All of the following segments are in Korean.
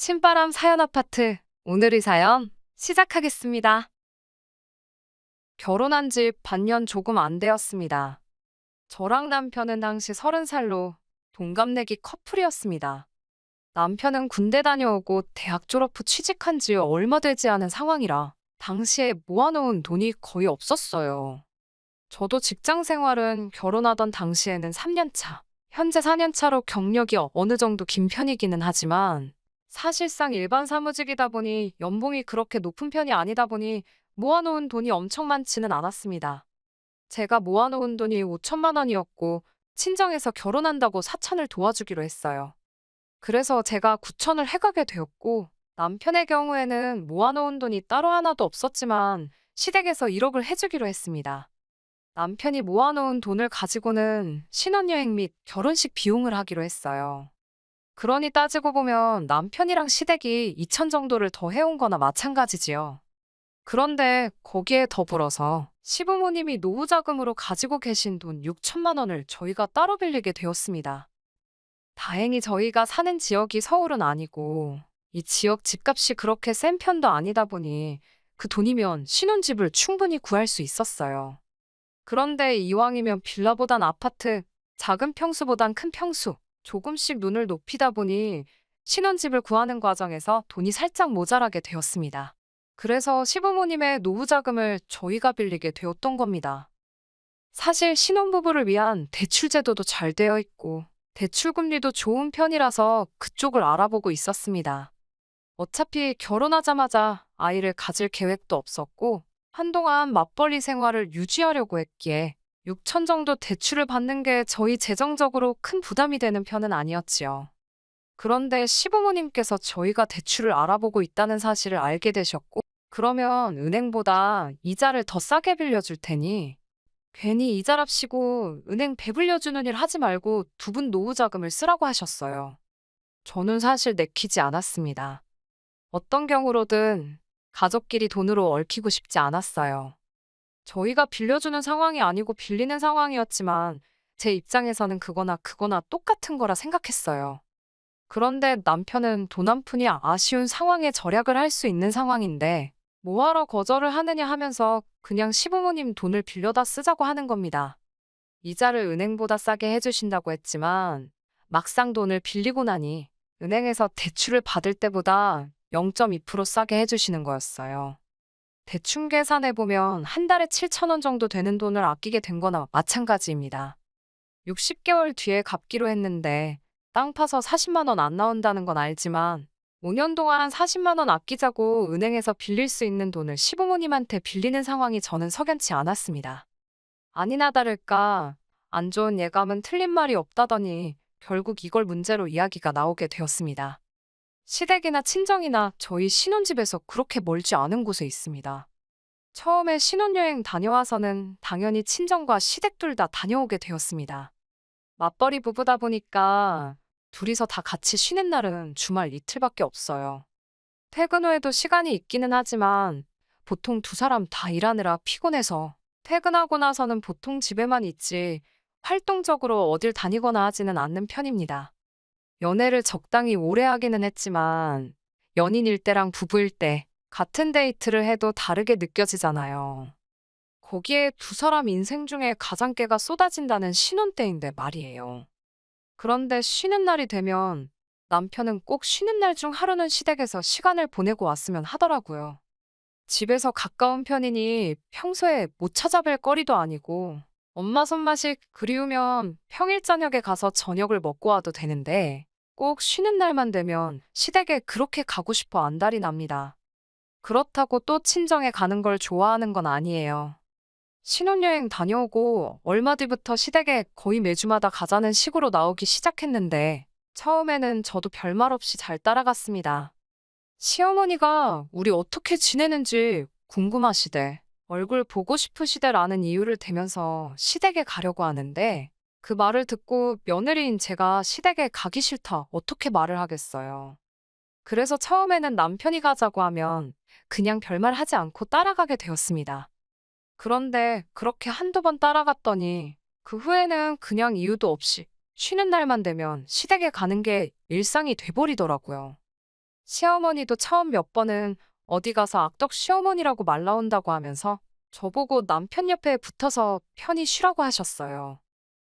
신바람 사연 아파트. 오늘의 사연 시작하겠습니다. 결혼한 지 반년 조금 안 되었습니다. 저랑 남편은 당시 30살로 동갑내기 커플이었습니다. 남편은 군대 다녀오고 대학 졸업 후 취직한 지 얼마 되지 않은 상황이라 당시에 모아놓은 돈이 거의 없었어요. 저도 직장 생활은 결혼하던 당시에는 3년 차, 현재 4년 차로 경력이 어느 정도 긴 편이기는 하지만 사실상 일반 사무직이다 보니 연봉이 그렇게 높은 편이 아니다 보니 모아놓은 돈이 엄청 많지는 않았습니다. 제가 모아놓은 돈이 5천만 원이었고 친정에서 결혼한다고 4천을 도와주기로 했어요. 그래서 제가 9천을 해가게 되었고 남편의 경우에는 모아놓은 돈이 따로 하나도 없었지만 시댁에서 1억을 해주기로 했습니다. 남편이 모아놓은 돈을 가지고는 신혼여행 및 결혼식 비용을 하기로 했어요. 그러니 따지고 보면 남편이랑 시댁이 2천 정도를 더 해온 거나 마찬가지지요. 그런데 거기에 더불어서 시부모님이 노후자금으로 가지고 계신 돈 6천만 원을 저희가 따로 빌리게 되었습니다. 다행히 저희가 사는 지역이 서울은 아니고 이 지역 집값이 그렇게 센 편도 아니다 보니 그 돈이면 신혼집을 충분히 구할 수 있었어요. 그런데 이왕이면 빌라보단 아파트, 작은 평수보단 큰 평수, 조금씩 눈을 높이다 보니 신혼집을 구하는 과정에서 돈이 살짝 모자라게 되었습니다. 그래서 시부모님의 노후자금을 저희가 빌리게 되었던 겁니다. 사실 신혼부부를 위한 대출 제도도 잘 되어 있고 대출 금리도 좋은 편이라서 그쪽을 알아보고 있었습니다. 어차피 결혼하자마자 아이를 가질 계획도 없었고 한동안 맞벌이 생활을 유지하려고 했기에 6천 정도 대출을 받는 게 저희 재정적으로 큰 부담이 되는 편은 아니었지요. 그런데 시부모님께서 저희가 대출을 알아보고 있다는 사실을 알게 되셨고, 그러면 은행보다 이자를 더 싸게 빌려줄 테니 괜히 이자랍시고 은행 배불려주는 일 하지 말고 두 분 노후자금을 쓰라고 하셨어요. 저는 사실 내키지 않았습니다. 어떤 경우로든 가족끼리 돈으로 얽히고 싶지 않았어요. 저희가 빌려주는 상황이 아니고 빌리는 상황이었지만 제 입장에서는 그거나 똑같은 거라 생각했어요. 그런데 남편은 돈 한 푼이 아쉬운 상황에 절약을 할 수 있는 상황인데 뭐하러 거절을 하느냐 하면서 그냥 시부모님 돈을 빌려다 쓰자고 하는 겁니다. 이자를 은행보다 싸게 해주신다고 했지만 막상 돈을 빌리고 나니 은행에서 대출을 받을 때보다 0.2% 싸게 해주시는 거였어요. 대충 계산해보면 한 달에 7천 원 정도 되는 돈을 아끼게 된 거나 마찬가지입니다. 60개월 뒤에 갚기로 했는데 땅 파서 40만 원 안 나온다는 건 알지만 5년 동안 40만 원 아끼자고 은행에서 빌릴 수 있는 돈을 시부모님한테 빌리는 상황이 저는 석연치 않았습니다. 아니나 다를까 안 좋은 예감은 틀린 말이 없다더니 결국 이걸 문제로 이야기가 나오게 되었습니다. 시댁이나 친정이나 저희 신혼집에서 그렇게 멀지 않은 곳에 있습니다. 처음에 신혼여행 다녀와서는 당연히 친정과 시댁 둘 다 다녀오게 되었습니다. 맞벌이 부부다 보니까 둘이서 다 같이 쉬는 날은 주말 이틀밖에 없어요. 퇴근 후에도 시간이 있기는 하지만 보통 두 사람 다 일하느라 피곤해서 퇴근하고 나서는 보통 집에만 있지 활동적으로 어딜 다니거나 하지는 않는 편입니다. 연애를 적당히 오래 하기는 했지만 연인일 때랑 부부일 때 같은 데이트를 해도 다르게 느껴지잖아요. 거기에 두 사람 인생 중에 가장 깨가 쏟아진다는 신혼 때인데 말이에요. 그런데 쉬는 날이 되면 남편은 꼭 쉬는 날 중 하루는 시댁에서 시간을 보내고 왔으면 하더라고요. 집에서 가까운 편이니 평소에 못 찾아뵐 거리도 아니고 엄마 손맛이 그리우면 평일 저녁에 가서 저녁을 먹고 와도 되는데 꼭 쉬는 날만 되면 시댁에 그렇게 가고 싶어 안달이 납니다. 그렇다고 또 친정에 가는 걸 좋아하는 건 아니에요. 신혼여행 다녀오고 얼마 뒤부터 시댁에 거의 매주마다 가자는 식으로 나오기 시작했는데 처음에는 저도 별말 없이 잘 따라갔습니다. 시어머니가 우리 어떻게 지내는지 궁금하시대. 얼굴 보고 싶으시대라는 이유를 대면서 시댁에 가려고 하는데 그 말을 듣고 며느리인 제가 시댁에 가기 싫다 어떻게 말을 하겠어요. 그래서 처음에는 남편이 가자고 하면 그냥 별말 하지 않고 따라가게 되었습니다. 그런데 그렇게 한두 번 따라갔더니 그 후에는 그냥 이유도 없이 쉬는 날만 되면 시댁에 가는 게 일상이 돼버리더라고요. 시어머니도 처음 몇 번은 어디 가서 악덕 시어머니라고 말 나온다고 하면서 저보고 남편 옆에 붙어서 편히 쉬라고 하셨어요.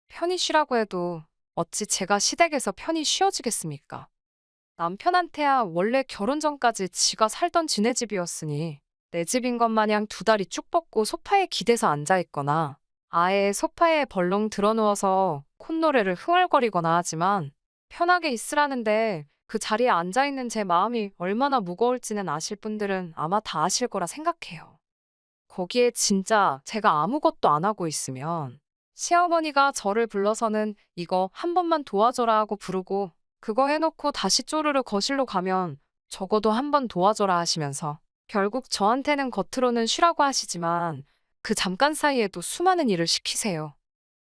편히 쉬라고 해도 어찌 제가 시댁에서 편히 쉬어지겠습니까? 남편한테야 원래 결혼 전까지 지가 살던 지네 집이었으니 내 집인 것 마냥 두 다리 쭉 뻗고 소파에 기대서 앉아있거나 아예 소파에 벌렁 드러누워서 콧노래를 흥얼거리거나 하지만 편하게 있으라는데 그 자리에 앉아있는 제 마음이 얼마나 무거울지는 아실 분들은 아마 다 아실 거라 생각해요. 거기에 진짜 제가 아무것도 안 하고 있으면 시어머니가 저를 불러서는 이거 한 번만 도와줘라 하고 부르고 그거 해놓고 다시 쪼르르 거실로 가면 적어도 한 번 도와줘라 하시면서 결국 저한테는 겉으로는 쉬라고 하시지만 그 잠깐 사이에도 수많은 일을 시키세요.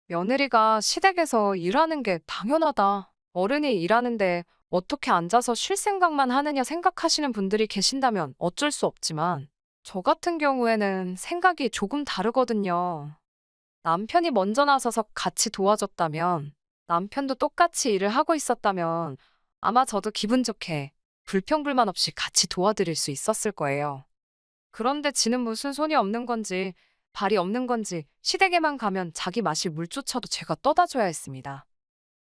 며느리가 시댁에서 일하는 게 당연하다. 어른이 일하는데 어떻게 앉아서 쉴 생각만 하느냐 생각하시는 분들이 계신다면 어쩔 수 없지만 저 같은 경우에는 생각이 조금 다르거든요. 남편이 먼저 나서서 같이 도와줬다면, 남편도 똑같이 일을 하고 있었다면 아마 저도 기분 좋게 불평불만 없이 같이 도와드릴 수 있었을 거예요. 그런데 지는 무슨 손이 없는 건지 발이 없는 건지 시댁에만 가면 자기 마실 물조차도 제가 떠다 줘야 했습니다.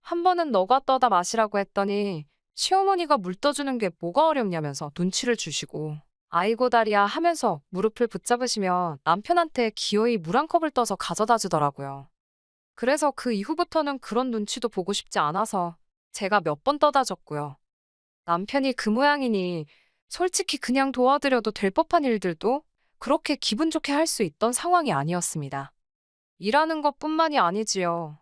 한 번은 너가 떠다 마시라고 했더니 시어머니가 물 떠주는 게 뭐가 어렵냐면서 눈치를 주시고 아이고 다리야 하면서 무릎을 붙잡으시며 남편한테 기어이 물 한 컵을 떠서 가져다 주더라고요. 그래서 그 이후부터는 그런 눈치도 보고 싶지 않아서 제가 몇 번 떠다 줬고요. 남편이 그 모양이니 솔직히 그냥 도와드려도 될 법한 일들도 그렇게 기분 좋게 할 수 있던 상황이 아니었습니다. 일하는 것뿐만이 아니지요.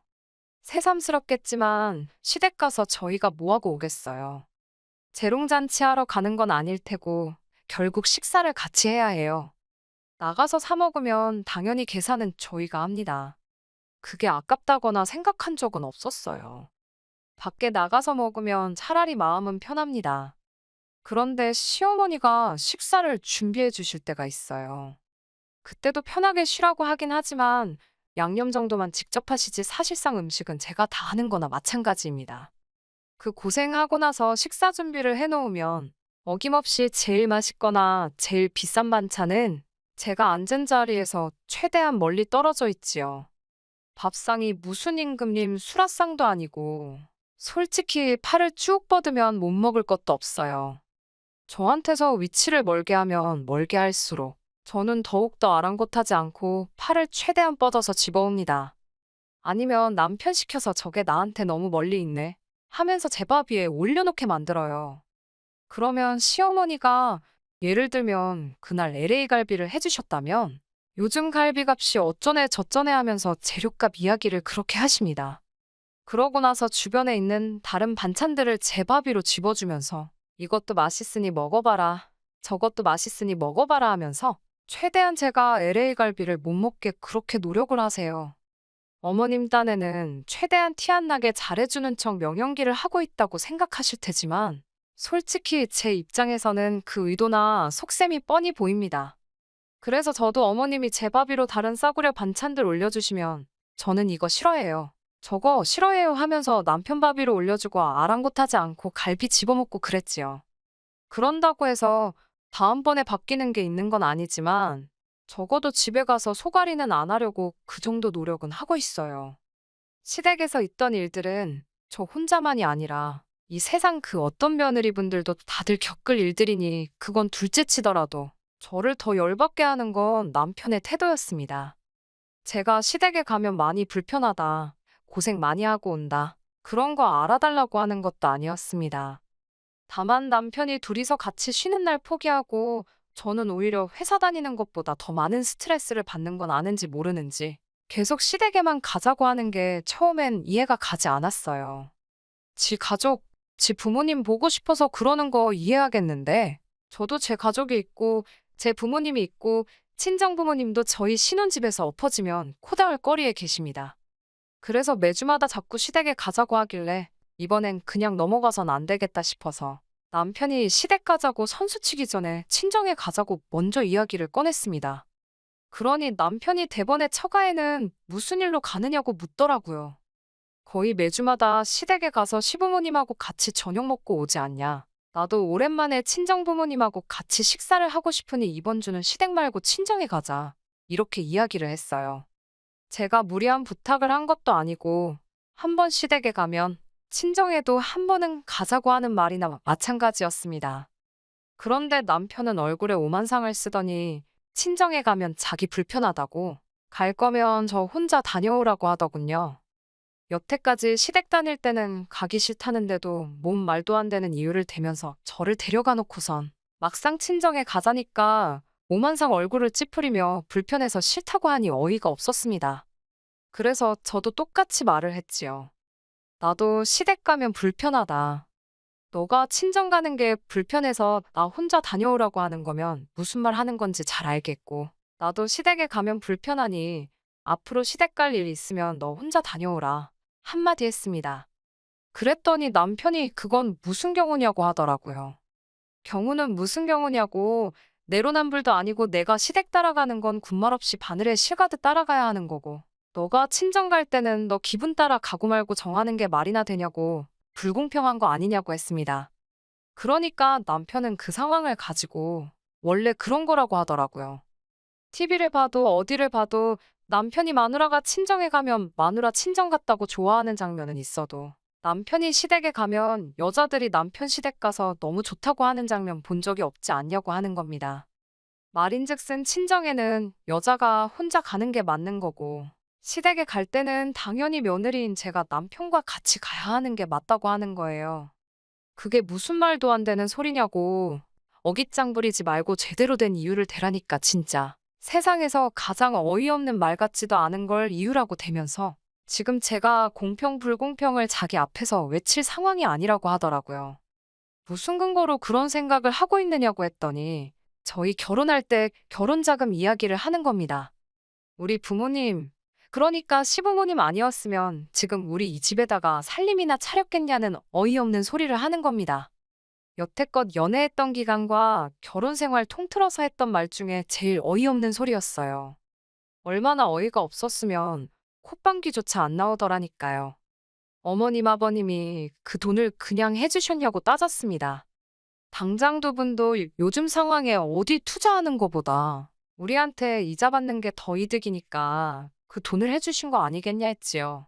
새삼스럽겠지만 시댁 가서 저희가 뭐하고 오겠어요. 재롱잔치 하러 가는 건 아닐 테고 결국 식사를 같이 해야 해요. 나가서 사 먹으면 당연히 계산은 저희가 합니다. 그게 아깝다거나 생각한 적은 없었어요. 밖에 나가서 먹으면 차라리 마음은 편합니다. 그런데 시어머니가 식사를 준비해 주실 때가 있어요. 그때도 편하게 쉬라고 하긴 하지만 양념 정도만 직접 하시지 사실상 음식은 제가 다 하는 거나 마찬가지입니다. 그 고생하고 나서 식사 준비를 해놓으면 어김없이 제일 맛있거나 제일 비싼 반찬은 제가 앉은 자리에서 최대한 멀리 떨어져 있지요. 밥상이 무슨 임금님 수라상도 아니고 솔직히 팔을 쭉 뻗으면 못 먹을 것도 없어요. 저한테서 위치를 멀게 하면 멀게 할수록 저는 더욱더 아랑곳하지 않고 팔을 최대한 뻗어서 집어옵니다. 아니면 남편 시켜서 저게 나한테 너무 멀리 있네 하면서 제 밥 위에 올려놓게 만들어요. 그러면 시어머니가 예를 들면 그날 LA 갈비를 해주셨다면 요즘 갈비값이 어쩌네 저쩌네 하면서 재료값 이야기를 그렇게 하십니다. 그러고 나서 주변에 있는 다른 반찬들을 제 밥 위로 집어주면서 이것도 맛있으니 먹어봐라. 저것도 맛있으니 먹어봐라 하면서 최대한 제가 LA 갈비를 못 먹게 그렇게 노력을 하세요. 어머님 딴에는 최대한 티 안 나게 잘해주는 척 명연기를 하고 있다고 생각하실 테지만 솔직히 제 입장에서는 그 의도나 속셈이 뻔히 보입니다. 그래서 저도 어머님이 제 밥 위로 다른 싸구려 반찬들 올려주시면 저는 이거 싫어해요. 저거 싫어해요 하면서 남편 밥 위로 올려주고 아랑곳하지 않고 갈비 집어먹고 그랬지요. 그런다고 해서 다음번에 바뀌는 게 있는 건 아니지만 적어도 집에 가서 소갈이는 안 하려고 그 정도 노력은 하고 있어요. 시댁에서 있던 일들은 저 혼자만이 아니라 이 세상 그 어떤 며느리분들도 다들 겪을 일들이니 그건 둘째 치더라도 저를 더 열받게 하는 건 남편의 태도였습니다. 제가 시댁에 가면 많이 불편하다, 고생 많이 하고 온다, 그런 거 알아달라고 하는 것도 아니었습니다. 다만 남편이 둘이서 같이 쉬는 날 포기하고 저는 오히려 회사 다니는 것보다 더 많은 스트레스를 받는 건 아는지 모르는지 계속 시댁에만 가자고 하는 게 처음엔 이해가 가지 않았어요. 지 가족, 지 부모님 보고 싶어서 그러는 거 이해하겠는데 저도 제 가족이 있고 제 부모님이 있고 친정 부모님도 저희 신혼집에서 엎어지면 코다울 거리에 계십니다. 그래서 매주마다 자꾸 시댁에 가자고 하길래 이번엔 그냥 넘어가선 안 되겠다 싶어서 남편이 시댁 가자고 선수치기 전에 친정에 가자고 먼저 이야기를 꺼냈습니다. 그러니 남편이 대번에 처가에는 무슨 일로 가느냐고 묻더라고요. 거의 매주마다 시댁에 가서 시부모님하고 같이 저녁 먹고 오지 않냐. 나도 오랜만에 친정 부모님하고 같이 식사를 하고 싶으니 이번 주는 시댁 말고 친정에 가자. 이렇게 이야기를 했어요. 제가 무리한 부탁을 한 것도 아니고 한 번 시댁에 가면 친정에도 한 번은 가자고 하는 말이나 마찬가지였습니다. 그런데 남편은 얼굴에 오만상을 쓰더니 친정에 가면 자기 불편하다고 갈 거면 저 혼자 다녀오라고 하더군요. 여태까지 시댁 다닐 때는 가기 싫다는데도 몸 말도 안 되는 이유를 대면서 저를 데려가 놓고선 막상 친정에 가자니까 오만상 얼굴을 찌푸리며 불편해서 싫다고 하니 어이가 없었습니다. 그래서 저도 똑같이 말을 했지요. 나도 시댁 가면 불편하다. 너가 친정 가는 게 불편해서 나 혼자 다녀오라고 하는 거면 무슨 말 하는 건지 잘 알겠고, 나도 시댁에 가면 불편하니 앞으로 시댁 갈 일 있으면 너 혼자 다녀오라. 한마디 했습니다. 그랬더니 남편이 그건 무슨 경우냐고 하더라고요. 경우는 무슨 경우냐고, 내로남불도 아니고 내가 시댁 따라가는 건 군말 없이 바늘에 실 가듯 따라가야 하는 거고, 너가 친정 갈 때는 너 기분 따라 가고 말고 정하는 게 말이나 되냐고, 불공평한 거 아니냐고 했습니다. 그러니까 남편은 그 상황을 가지고 원래 그런 거라고 하더라고요. TV를 봐도 어디를 봐도 남편이 마누라가 친정에 가면 마누라 친정 갔다고 좋아하는 장면은 있어도 남편이 시댁에 가면 여자들이 남편 시댁 가서 너무 좋다고 하는 장면 본 적이 없지 않냐고 하는 겁니다. 말인즉슨 친정에는 여자가 혼자 가는 게 맞는 거고, 시댁에 갈 때는 당연히 며느리인 제가 남편과 같이 가야 하는 게 맞다고 하는 거예요. 그게 무슨 말도 안 되는 소리냐고. 어깃장 부리지 말고 제대로 된 이유를 대라니까 진짜. 세상에서 가장 어이없는 말 같지도 않은 걸 이유라고 대면서 지금 제가 공평 불공평을 자기 앞에서 외칠 상황이 아니라고 하더라고요. 무슨 근거로 그런 생각을 하고 있느냐고 했더니 저희 결혼할 때 결혼자금 이야기를 하는 겁니다. 우리 부모님, 그러니까 시부모님 아니었으면 지금 우리 이 집에다가 살림이나 차렸겠냐는 어이없는 소리를 하는 겁니다. 여태껏 연애했던 기간과 결혼 생활 통틀어서 했던 말 중에 제일 어이없는 소리였어요. 얼마나 어이가 없었으면 콧방귀조차 안 나오더라니까요. 어머님 아버님이 그 돈을 그냥 해주셨냐고 따졌습니다. 당장 두 분도 요즘 상황에 어디 투자하는 거보다 우리한테 이자 받는 게 더 이득이니까 그 돈을 해주신 거 아니겠냐 했지요.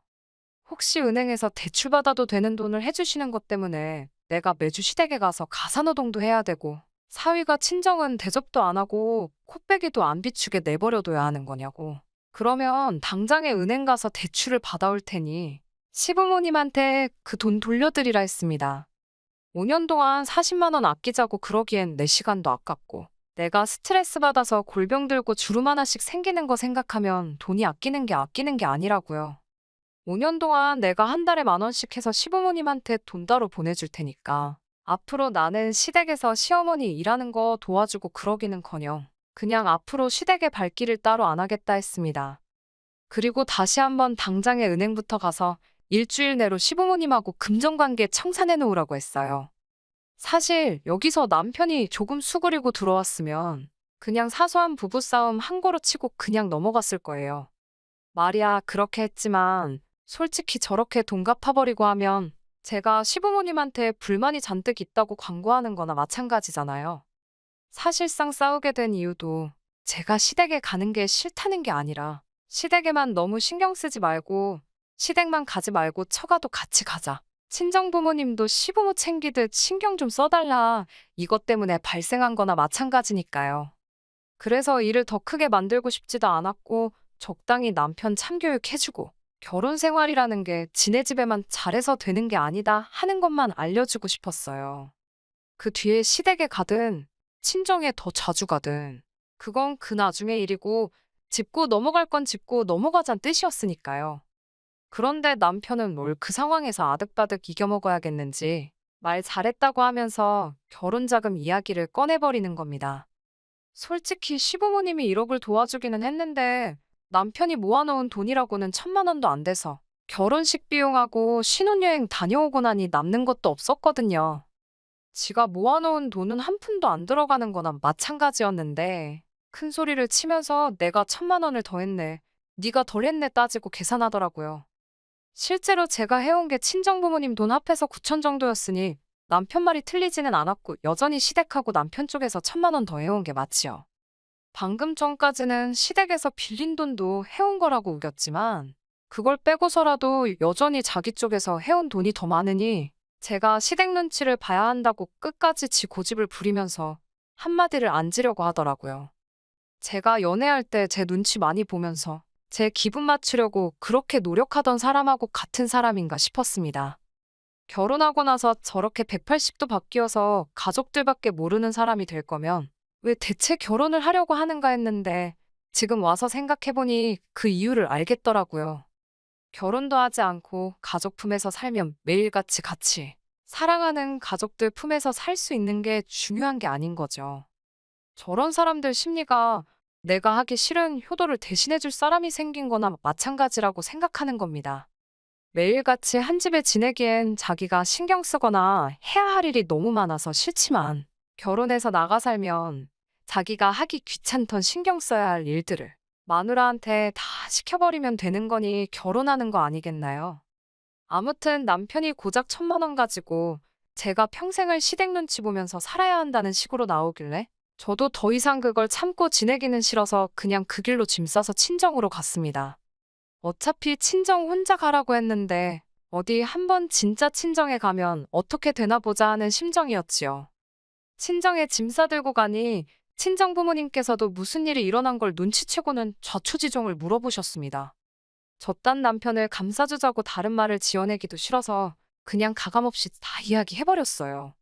혹시 은행에서 대출받아도 되는 돈을 해주시는 것 때문에 내가 매주 시댁에 가서 가사노동도 해야 되고, 사위가 친정은 대접도 안 하고 코빼기도 안 비추게 내버려둬야 하는 거냐고. 그러면 당장에 은행 가서 대출을 받아올 테니 시부모님한테 그 돈 돌려드리라 했습니다. 5년 동안 40만 원 아끼자고 그러기엔 내 시간도 아깝고, 내가 스트레스 받아서 골병 들고 주름 하나씩 생기는 거 생각하면 돈이 아끼는 게 아니라고요. 5년 동안 내가 한 달에 10,000원씩 해서 시부모님한테 돈 따로 보내줄 테니까 앞으로 나는 시댁에서 시어머니 일하는 거 도와주고 그러기는커녕 그냥 앞으로 시댁의 발길을 따로 안 하겠다 했습니다. 그리고 다시 한번 당장에 은행부터 가서 일주일 내로 시부모님하고 금전관계 청산해 놓으라고 했어요. 사실 여기서 남편이 조금 수그리고 들어왔으면 그냥 사소한 부부싸움 한 거로 치고 그냥 넘어갔을 거예요. 말이야 그렇게 했지만 솔직히 저렇게 돈 갚아버리고 하면 제가 시부모님한테 불만이 잔뜩 있다고 광고하는 거나 마찬가지잖아요. 사실상 싸우게 된 이유도 제가 시댁에 가는 게 싫다는 게 아니라 시댁에만 너무 신경 쓰지 말고 시댁만 가지 말고 처가도 같이 가자. 친정 부모님도 시부모 챙기듯 신경 좀 써달라. 이것 때문에 발생한 거나 마찬가지니까요. 그래서 일을 더 크게 만들고 싶지도 않았고 적당히 남편 참교육해주고 결혼 생활이라는 게 지네 집에만 잘해서 되는 게 아니다 하는 것만 알려주고 싶었어요. 그 뒤에 시댁에 가든 친정에 더 자주 가든 그건 그 나중의 일이고 짚고 넘어갈 건 짚고 넘어가자는 뜻이었으니까요. 그런데 남편은 뭘 그 상황에서 아득바득 이겨먹어야겠는지 말 잘했다고 하면서 결혼자금 이야기를 꺼내버리는 겁니다. 솔직히 시부모님이 1억을 도와주기는 했는데 남편이 모아놓은 돈이라고는 1,000만 원도 안 돼서 결혼식 비용하고 신혼여행 다녀오고 나니 남는 것도 없었거든요. 지가 모아놓은 돈은 한 푼도 안 들어가는 거나 마찬가지였는데 큰 소리를 치면서 내가 1,000만 원을 더 했네, 네가 덜 했네 따지고 계산하더라고요. 실제로 제가 해온 게 친정부모님 돈 합해서 9천 정도였으니 남편 말이 틀리지는 않았고 여전히 시댁하고 남편 쪽에서 1,000만 원 더 해온 게 맞지요. 방금 전까지는 시댁에서 빌린 돈도 해온 거라고 우겼지만 그걸 빼고서라도 여전히 자기 쪽에서 해온 돈이 더 많으니 제가 시댁 눈치를 봐야 한다고 끝까지 지 고집을 부리면서 한마디를 안 지려고 하더라고요. 제가 연애할 때 제 눈치 많이 보면서 제 기분 맞추려고 그렇게 노력하던 사람하고 같은 사람인가 싶었습니다. 결혼하고 나서 저렇게 180도 바뀌어서 가족들밖에 모르는 사람이 될 거면 왜 대체 결혼을 하려고 하는가 했는데 지금 와서 생각해보니 그 이유를 알겠더라고요. 결혼도 하지 않고 가족 품에서 살면 매일같이 같이 사랑하는 가족들 품에서 살 수 있는 게 중요한 게 아닌 거죠. 저런 사람들 심리가 내가 하기 싫은 효도를 대신해줄 사람이 생긴 거나 마찬가지라고 생각하는 겁니다. 매일같이 한 집에 지내기엔 자기가 신경 쓰거나 해야 할 일이 너무 많아서 싫지만 결혼해서 나가 살면 자기가 하기 귀찮던 신경 써야 할 일들을 마누라한테 다 시켜버리면 되는 거니 결혼하는 거 아니겠나요? 아무튼 남편이 고작 1,000만 원 가지고 제가 평생을 시댁 눈치 보면서 살아야 한다는 식으로 나오길래 저도 더 이상 그걸 참고 지내기는 싫어서 그냥 그 길로 짐 싸서 친정으로 갔습니다. 어차피 친정 혼자 가라고 했는데 어디 한번 진짜 친정에 가면 어떻게 되나 보자 하는 심정이었지요. 친정에 짐 싸들고 가니 친정 부모님께서도 무슨 일이 일어난 걸 눈치채고는 좌초지종을 물어보셨습니다. 저딴 남편을 감싸주자고 다른 말을 지어내기도 싫어서 그냥 가감없이 다 이야기해버렸어요.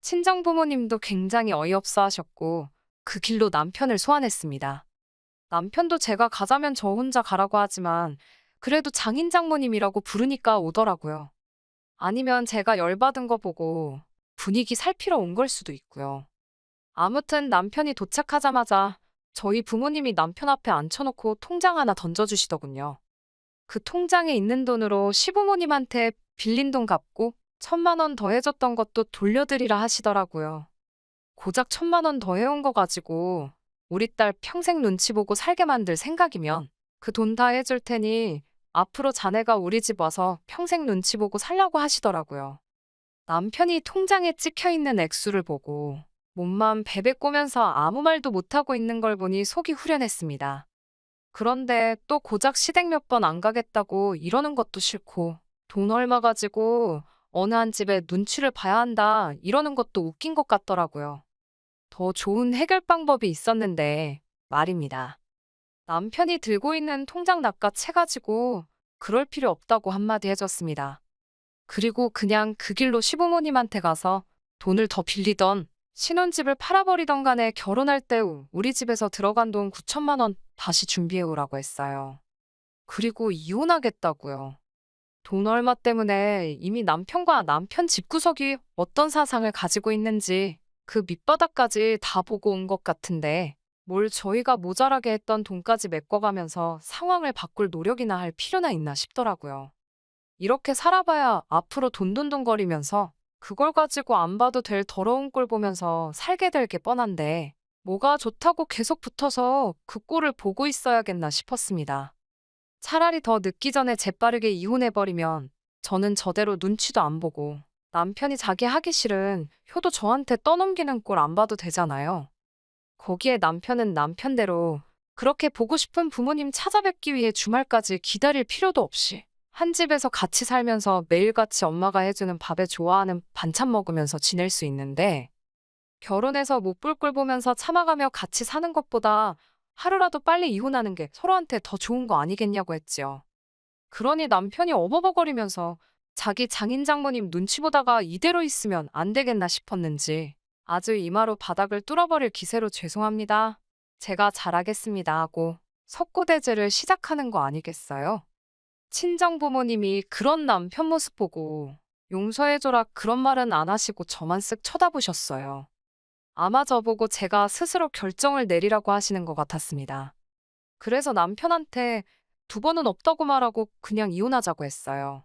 친정 부모님도 굉장히 어이없어 하셨고 그 길로 남편을 소환했습니다. 남편도 제가 가자면 저 혼자 가라고 하지만 그래도 장인 장모님이라고 부르니까 오더라고요. 아니면 제가 열받은 거 보고 분위기 살피러 온 걸 수도 있고요. 아무튼 남편이 도착하자마자 저희 부모님이 남편 앞에 앉혀놓고 통장 하나 던져주시더군요. 그 통장에 있는 돈으로 시부모님한테 빌린 돈 갚고 1,000만 원 더 해줬던 것도 돌려드리라 하시더라고요. 고작 1,000만 원 더 해온 거 가지고 우리 딸 평생 눈치 보고 살게 만들 생각이면 그 돈 다 해줄 테니 앞으로 자네가 우리 집 와서 평생 눈치 보고 살라고 하시더라고요. 남편이 통장에 찍혀있는 액수를 보고 몸만 베베 꼬면서 아무 말도 못하고 있는 걸 보니 속이 후련했습니다. 그런데 또 고작 시댁 몇 번 안 가겠다고 이러는 것도 싫고 돈 얼마 가지고 어느 한 집에 눈치를 봐야 한다 이러는 것도 웃긴 것 같더라고요. 더 좋은 해결 방법이 있었는데 말입니다. 남편이 들고 있는 통장 낚아채 가지고 그럴 필요 없다고 한마디 해줬습니다. 그리고 그냥 그 길로 시부모님한테 가서 돈을 더 빌리던 신혼집을 팔아버리던 간에 결혼할 때 우리 집에서 들어간 돈 9,000만 원 다시 준비해오라고 했어요. 그리고 이혼하겠다고요. 돈 얼마 때문에 이미 남편과 남편 집구석이 어떤 사상을 가지고 있는지 그 밑바닥까지 다 보고 온 것 같은데 뭘 저희가 모자라게 했던 돈까지 메꿔가면서 상황을 바꿀 노력이나 할 필요나 있나 싶더라고요. 이렇게 살아봐야 앞으로 돈돈돈거리면서 그걸 가지고 안 봐도 될 더러운 꼴 보면서 살게 될 게 뻔한데 뭐가 좋다고 계속 붙어서 그 꼴을 보고 있어야겠나 싶었습니다. 차라리 더 늦기 전에 재빠르게 이혼해버리면 저는 저대로 눈치도 안 보고 남편이 자기 하기 싫은 효도 저한테 떠넘기는 꼴 안 봐도 되잖아요. 거기에 남편은 남편대로 그렇게 보고 싶은 부모님 찾아뵙기 위해 주말까지 기다릴 필요도 없이 한 집에서 같이 살면서 매일같이 엄마가 해주는 밥에 좋아하는 반찬 먹으면서 지낼 수 있는데 결혼해서 못 볼 꼴 보면서 참아가며 같이 사는 것보다 하루라도 빨리 이혼하는 게 서로한테 더 좋은 거 아니겠냐고 했지요. 그러니 남편이 어버버거리면서 자기 장인 장모님 눈치 보다가 이대로 있으면 안 되겠나 싶었는지 아주 이마로 바닥을 뚫어버릴 기세로 죄송합니다. 제가 잘하겠습니다 하고 석고대죄를 시작하는 거 아니겠어요? 친정 부모님이 그런 남편 모습 보고 용서해줘라 그런 말은 안 하시고 저만 쓱 쳐다보셨어요. 아마 저보고 제가 스스로 결정을 내리라고 하시는 것 같았습니다. 그래서 남편한테 2번은 없다고 말하고 그냥 이혼하자고 했어요.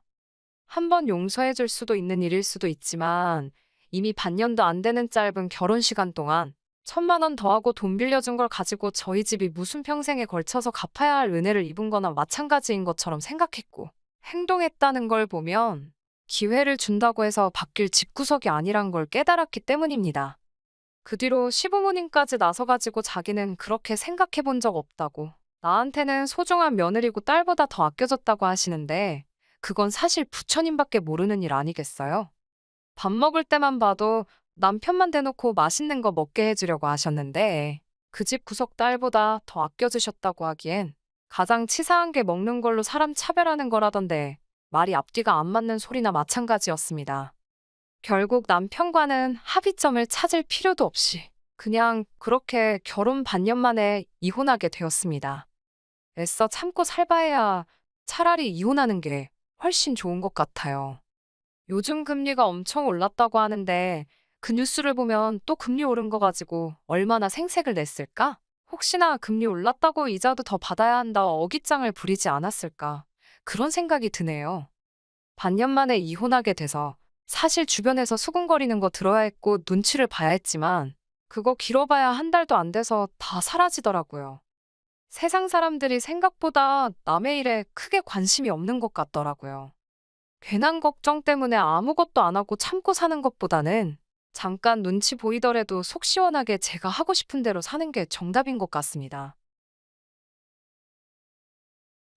한 번 용서해줄 수도 있는 일일 수도 있지만 이미 반년도 안 되는 짧은 결혼 시간 동안 1,000만 원 더하고 돈 빌려준 걸 가지고 저희 집이 무슨 평생에 걸쳐서 갚아야 할 은혜를 입은 거나 마찬가지인 것처럼 생각했고 행동했다는 걸 보면 기회를 준다고 해서 바뀔 집구석이 아니란 걸 깨달았기 때문입니다. 그 뒤로 시부모님까지 나서가지고 자기는 그렇게 생각해 본 적 없다고, 나한테는 소중한 며느리고 딸보다 더 아껴졌다고 하시는데, 그건 사실 부처님밖에 모르는 일 아니겠어요? 밥 먹을 때만 봐도 남편만 대놓고 맛있는 거 먹게 해주려고 하셨는데, 그 집 구석 딸보다 더 아껴주셨다고 하기엔 가장 치사한 게 먹는 걸로 사람 차별하는 거라던데, 말이 앞뒤가 안 맞는 소리나 마찬가지였습니다. 결국 남편과는 합의점을 찾을 필요도 없이 그냥 그렇게 결혼 반년 만에 이혼하게 되었습니다. 애써 참고 살바해야 차라리 이혼하는 게 훨씬 좋은 것 같아요. 요즘 금리가 엄청 올랐다고 하는데 그 뉴스를 보면 또 금리 오른 거 가지고 얼마나 생색을 냈을까? 혹시나 금리 올랐다고 이자도 더 받아야 한다 어깃장을 부리지 않았을까? 그런 생각이 드네요. 반년 만에 이혼하게 돼서 사실 주변에서 수군거리는 거 들어야 했고 눈치를 봐야 했지만 그거 길어봐야 한 달도 안 돼서 다 사라지더라고요. 세상 사람들이 생각보다 남의 일에 크게 관심이 없는 것 같더라고요. 괜한 걱정 때문에 아무것도 안 하고 참고 사는 것보다는 잠깐 눈치 보이더라도 속 시원하게 제가 하고 싶은 대로 사는 게 정답인 것 같습니다.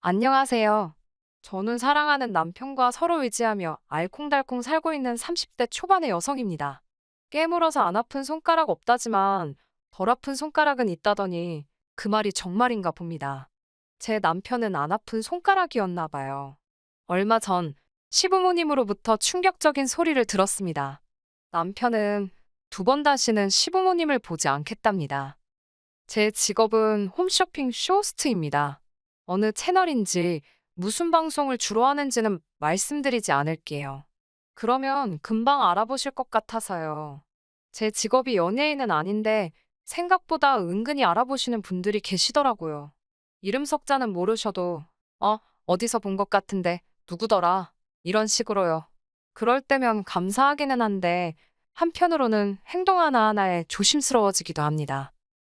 안녕하세요. 저는 사랑하는 남편과 서로 의지하며 알콩달콩 살고 있는 30대 초반의 여성입니다. 깨물어서 안 아픈 손가락 없다지만 덜 아픈 손가락은 있다더니 그 말이 정말인가 봅니다. 제 남편은 안 아픈 손가락이었나 봐요. 얼마 전 시부모님으로부터 충격적인 소리를 들었습니다. 남편은 두 번 다시는 시부모님을 보지 않겠답니다. 제 직업은 홈쇼핑 쇼호스트입니다. 어느 채널인지 무슨 방송을 주로 하는지는 말씀드리지 않을게요. 그러면 금방 알아보실 것 같아서요. 제 직업이 연예인은 아닌데 생각보다 은근히 알아보시는 분들이 계시더라고요. 이름 석자는 모르셔도 어디서 본 것 같은데 누구더라 이런 식으로요. 그럴 때면 감사하기는 한데 한편으로는 행동 하나하나에 조심스러워지기도 합니다.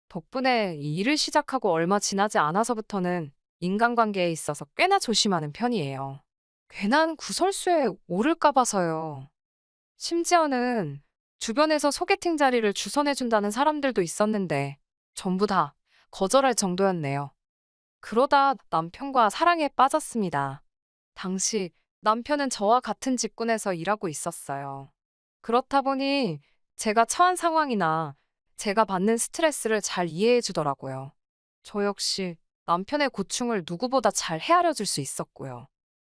덕분에 이 일을 시작하고 얼마 지나지 않아서부터는 인간관계에 있어서 꽤나 조심하는 편이에요. 괜한 구설수에 오를까 봐서요. 심지어는 주변에서 소개팅 자리를 주선해준다는 사람들도 있었는데 전부 다 거절할 정도였네요. 그러다 남편과 사랑에 빠졌습니다. 당시 남편은 저와 같은 직군에서 일하고 있었어요. 그렇다 보니 제가 처한 상황이나 제가 받는 스트레스를 잘 이해해 주더라고요. 저 역시 남편의 고충을 누구보다 잘 헤아려 줄 수 있었고요.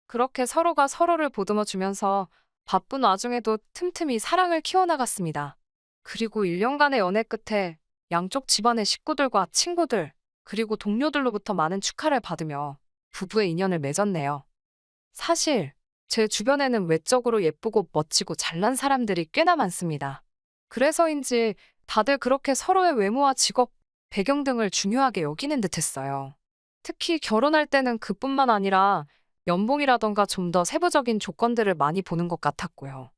그렇게 서로가 서로를 보듬어 주면서 바쁜 와중에도 틈틈이 사랑을 키워나갔습니다. 그리고 1년간의 연애 끝에 양쪽 집안의 식구들과 친구들, 그리고 동료들로부터 많은 축하를 받으며 부부의 인연을 맺었네요. 사실 제 주변에는 외적으로 예쁘고 멋지고 잘난 사람들이 꽤나 많습니다. 그래서인지 다들 그렇게 서로의 외모와 직업, 배경 등을 중요하게 여기는 듯했어요. 특히 결혼할 때는 그뿐만 아니라 연봉이라던가 좀 더 세부적인 조건들을 많이 보는 것 같았고요.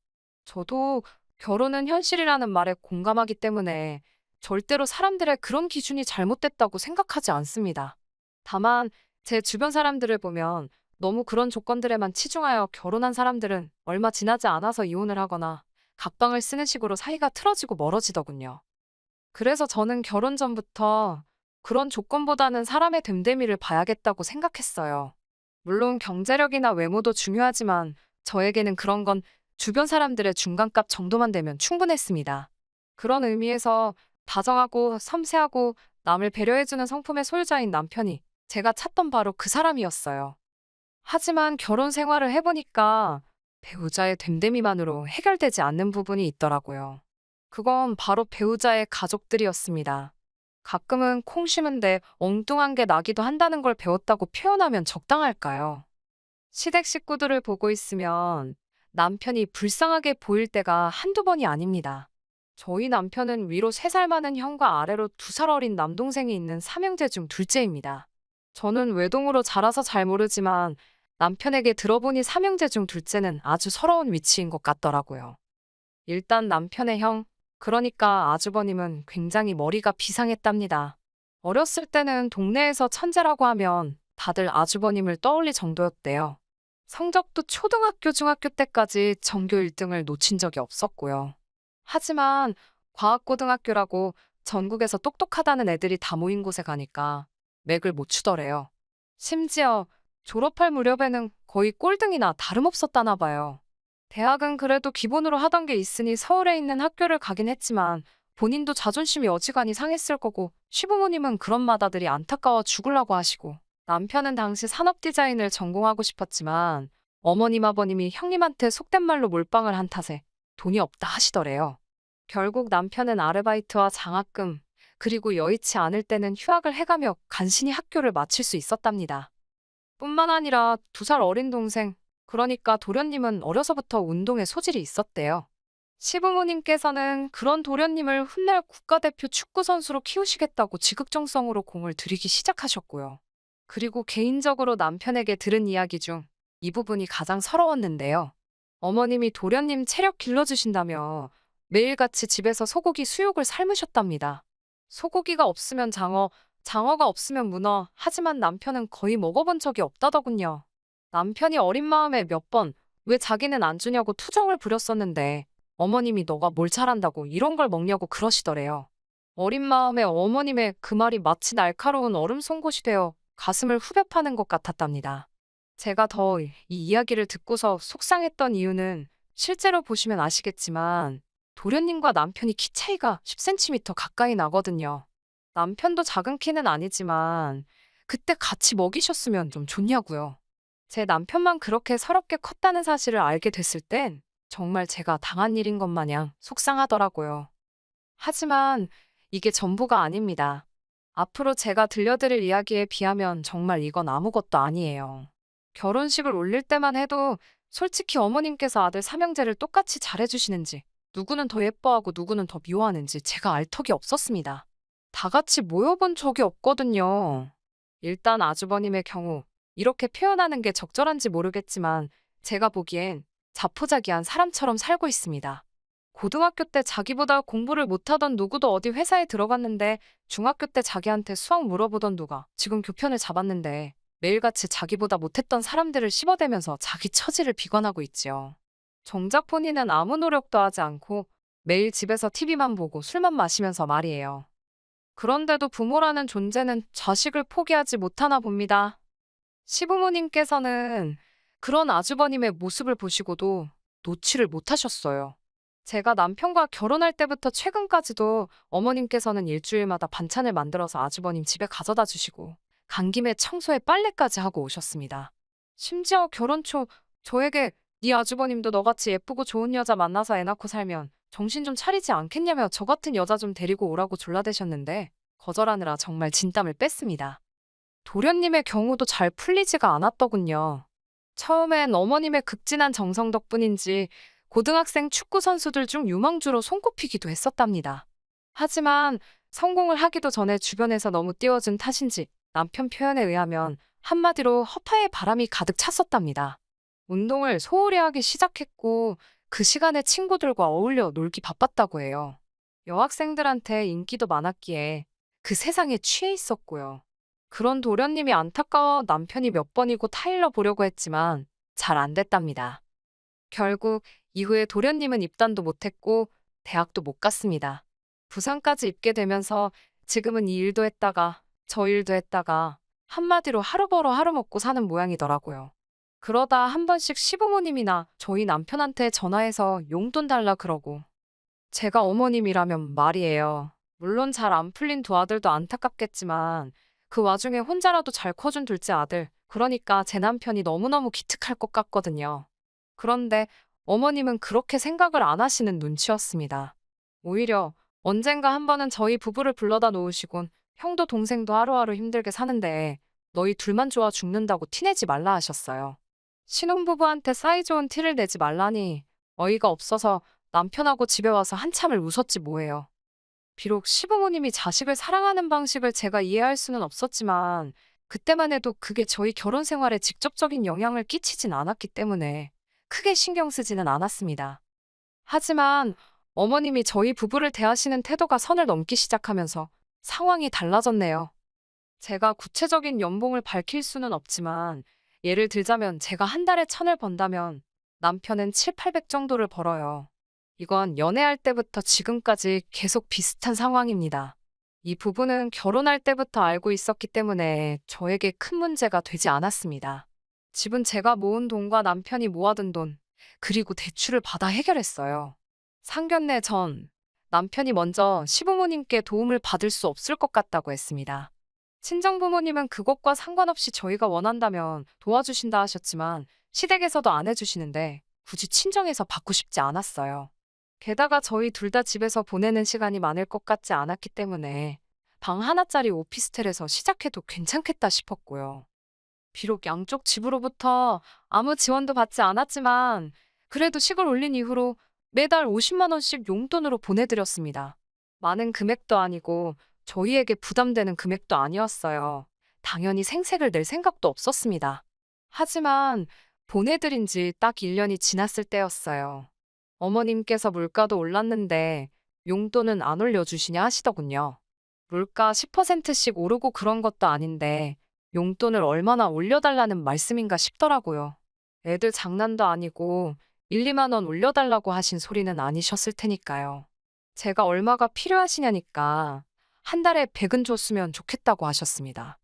저도 결혼은 현실이라는 말에 공감하기 때문에 절대로 사람들의 그런 기준이 잘못됐다고 생각하지 않습니다. 다만 제 주변 사람들을 보면 너무 그런 조건들에만 치중하여 결혼한 사람들은 얼마 지나지 않아서 이혼을 하거나 각방을 쓰는 식으로 사이가 틀어지고 멀어지더군요. 그래서 저는 결혼 전부터 그런 조건보다는 사람의 됨됨이를 봐야겠다고 생각했어요. 물론 경제력이나 외모도 중요하지만 저에게는 그런 건 주변 사람들의 중간값 정도만 되면 충분했습니다. 그런 의미에서 다정하고 섬세하고 남을 배려해주는 성품의 소유자인 남편이 제가 찾던 바로 그 사람이었어요. 하지만 결혼 생활을 해보니까 배우자의 됨됨이만으로 해결되지 않는 부분이 있더라고요. 그건 바로 배우자의 가족들이었습니다. 가끔은 콩 심은데 엉뚱한 게 나기도 한다는 걸 배웠다고 표현하면 적당할까요? 시댁 식구들을 보고 있으면 남편이 불쌍하게 보일 때가 한두 번이 아닙니다. 저희 남편은 위로 3살 많은 형과 아래로 2살 어린 남동생이 있는 삼형제 중 둘째입니다. 저는 외동으로 자라서 잘 모르지만 남편에게 들어보니 삼형제 중 둘째는 아주 서러운 위치인 것 같더라고요. 일단 남편의 형, 그러니까 아주버님은 굉장히 머리가 비상했답니다. 어렸을 때는 동네에서 천재라고 하면 다들 아주버님을 떠올릴 정도였대요. 성적도 초등학교, 중학교 때까지 전교 1등을 놓친 적이 없었고요. 하지만 과학고등학교라고 전국에서 똑똑하다는 애들이 다 모인 곳에 가니까 맥을 못 추더래요. 심지어 졸업할 무렵에는 거의 꼴등이나 다름없었다나 봐요. 대학은 그래도 기본으로 하던 게 있으니 서울에 있는 학교를 가긴 했지만 본인도 자존심이 어지간히 상했을 거고 시부모님은 그런 맏아들이 안타까워 죽으려고 하시고 남편은 당시 산업 디자인을 전공하고 싶었지만 어머님 아버님이 형님한테 속된 말로 몰빵을 한 탓에 돈이 없다 하시더래요. 결국 남편은 아르바이트와 장학금 그리고 여의치 않을 때는 휴학을 해가며 간신히 학교를 마칠 수 있었답니다. 뿐만 아니라 2살 어린 동생, 그러니까 도련님은 어려서부터 운동에 소질이 있었대요. 시부모님께서는 그런 도련님을 훗날 국가대표 축구선수로 키우시겠다고 지극정성으로 공을 들이기 시작하셨고요. 그리고 개인적으로 남편에게 들은 이야기 중 이 부분이 가장 서러웠는데요. 어머님이 도련님 체력 길러주신다며 매일같이 집에서 소고기 수육을 삶으셨답니다. 소고기가 없으면 장어, 장어가 없으면 문어, 하지만 남편은 거의 먹어본 적이 없다더군요. 남편이 어린 마음에 몇 번 왜 자기는 안 주냐고 투정을 부렸었는데 어머님이 너가 뭘 잘한다고 이런 걸 먹냐고 그러시더래요. 어린 마음에 어머님의 그 말이 마치 날카로운 얼음 송곳이 되어 가슴을 후벼 파는 것 같았답니다. 제가 더 이 이야기를 듣고서 속상했던 이유는 실제로 보시면 아시겠지만 도련님과 남편이 키 차이가 10cm 가까이 나거든요. 남편도 작은 키는 아니지만 그때 같이 먹이셨으면 좀 좋냐고요. 제 남편만 그렇게 서럽게 컸다는 사실을 알게 됐을 땐 정말 제가 당한 일인 것 마냥 속상하더라고요. 하지만 이게 전부가 아닙니다. 앞으로 제가 들려드릴 이야기에 비하면 정말 이건 아무것도 아니에요. 결혼식을 올릴 때만 해도 솔직히 어머님께서 아들 삼형제를 똑같이 잘해주시는지 누구는 더 예뻐하고 누구는 더 미워하는지 제가 알 턱이 없었습니다. 다 같이 모여본 적이 없거든요. 일단 아주버님의 경우 이렇게 표현하는 게 적절한지 모르겠지만 제가 보기엔 자포자기한 사람처럼 살고 있습니다. 고등학교 때 자기보다 공부를 못하던 누구도 어디 회사에 들어갔는데 중학교 때 자기한테 수학 물어보던 누가 지금 교편을 잡았는데 매일같이 자기보다 못했던 사람들을 씹어대면서 자기 처지를 비관하고 있지요. 정작 본인은 아무 노력도 하지 않고 매일 집에서 TV만 보고 술만 마시면서 말이에요. 그런데도 부모라는 존재는 자식을 포기하지 못하나 봅니다. 시부모님께서는 그런 아주버님의 모습을 보시고도 놓지를 못하셨어요. 제가 남편과 결혼할 때부터 최근까지도 어머님께서는 일주일마다 반찬을 만들어서 아주버님 집에 가져다 주시고 간 김에 청소에 빨래까지 하고 오셨습니다. 심지어 결혼 초 저에게 네 아주버님도 너같이 예쁘고 좋은 여자 만나서 애 낳고 살면 정신 좀 차리지 않겠냐며 저 같은 여자 좀 데리고 오라고 졸라대셨는데 거절하느라 정말 진땀을 뺐습니다. 도련님의 경우도 잘 풀리지가 않았더군요. 처음엔 어머님의 극진한 정성 덕분인지 고등학생 축구 선수들 중 유망주로 손꼽히기도 했었답니다. 하지만 성공을 하기도 전에 주변에서 너무 띄워준 탓인지 남편 표현에 의하면 한마디로 허파에 바람이 가득 찼었답니다. 운동을 소홀히 하기 시작했고 그 시간에 친구들과 어울려 놀기 바빴다고 해요. 여학생들한테 인기도 많았기에 그 세상에 취해 있었고요. 그런 도련님이 안타까워 남편이 몇 번이고 타일러 보려고 했지만 잘 안 됐답니다. 결국 이후에 도련님은 입단도 못했고 대학도 못 갔습니다. 부산까지 입게 되면서 지금은 이 일도 했다가 저 일도 했다가 한마디로 하루 벌어 하루 먹고 사는 모양이더라고요. 그러다 한 번씩 시부모님이나 저희 남편한테 전화해서 용돈 달라 그러고 제가 어머님이라면 말이에요. 물론 잘 안 풀린 두 아들도 안타깝겠지만 그 와중에 혼자라도 잘 커준 둘째 아들, 그러니까 제 남편이 너무너무 기특할 것 같거든요. 그런데 어머님은 그렇게 생각을 안 하시는 눈치였습니다. 오히려 언젠가 한 번은 저희 부부를 불러다 놓으시곤 형도 동생도 하루하루 힘들게 사는데 너희 둘만 좋아 죽는다고 티내지 말라 하셨어요. 신혼부부한테 사이좋은 티를 내지 말라니 어이가 없어서 남편하고 집에 와서 한참을 웃었지 뭐예요. 비록 시부모님이 자식을 사랑하는 방식을 제가 이해할 수는 없었지만 그때만 해도 그게 저희 결혼 생활에 직접적인 영향을 끼치진 않았기 때문에 크게 신경 쓰지는 않았습니다. 하지만 어머님이 저희 부부를 대하시는 태도가 선을 넘기 시작하면서 상황이 달라졌네요. 제가 구체적인 연봉을 밝힐 수는 없지만 예를 들자면 제가 한 달에 1,000을 번다면 남편은 7, 800 정도를 벌어요. 이건 연애할 때부터 지금까지 계속 비슷한 상황입니다. 이 부분은 결혼할 때부터 알고 있었기 때문에 저에게 큰 문제가 되지 않았습니다. 집은 제가 모은 돈과 남편이 모아둔 돈, 그리고 대출을 받아 해결했어요. 상견례 전 남편이 먼저 시부모님께 도움을 받을 수 없을 것 같다고 했습니다. 친정부모님은 그것과 상관없이 저희가 원한다면 도와주신다 하셨지만 시댁에서도 안 해주시는데 굳이 친정에서 받고 싶지 않았어요. 게다가 저희 둘 다 집에서 보내는 시간이 많을 것 같지 않았기 때문에 방 하나짜리 오피스텔에서 시작해도 괜찮겠다 싶었고요. 비록 양쪽 집으로부터 아무 지원도 받지 않았지만 그래도 식을 올린 이후로 매달 50만 원씩 용돈으로 보내드렸습니다. 많은 금액도 아니고 저희에게 부담되는 금액도 아니었어요. 당연히 생색을 낼 생각도 없었습니다. 하지만 보내드린 지 딱 1년이 지났을 때였어요. 어머님께서 물가도 올랐는데 용돈은 안 올려주시냐 하시더군요. 물가 10%씩 오르고 그런 것도 아닌데 용돈을 얼마나 올려달라는 말씀인가 싶더라고요. 애들 장난도 아니고 1, 2만 원 올려달라고 하신 소리는 아니셨을 테니까요. 제가 얼마가 필요하시냐니까 한 달에 100은 줬으면 좋겠다고 하셨습니다.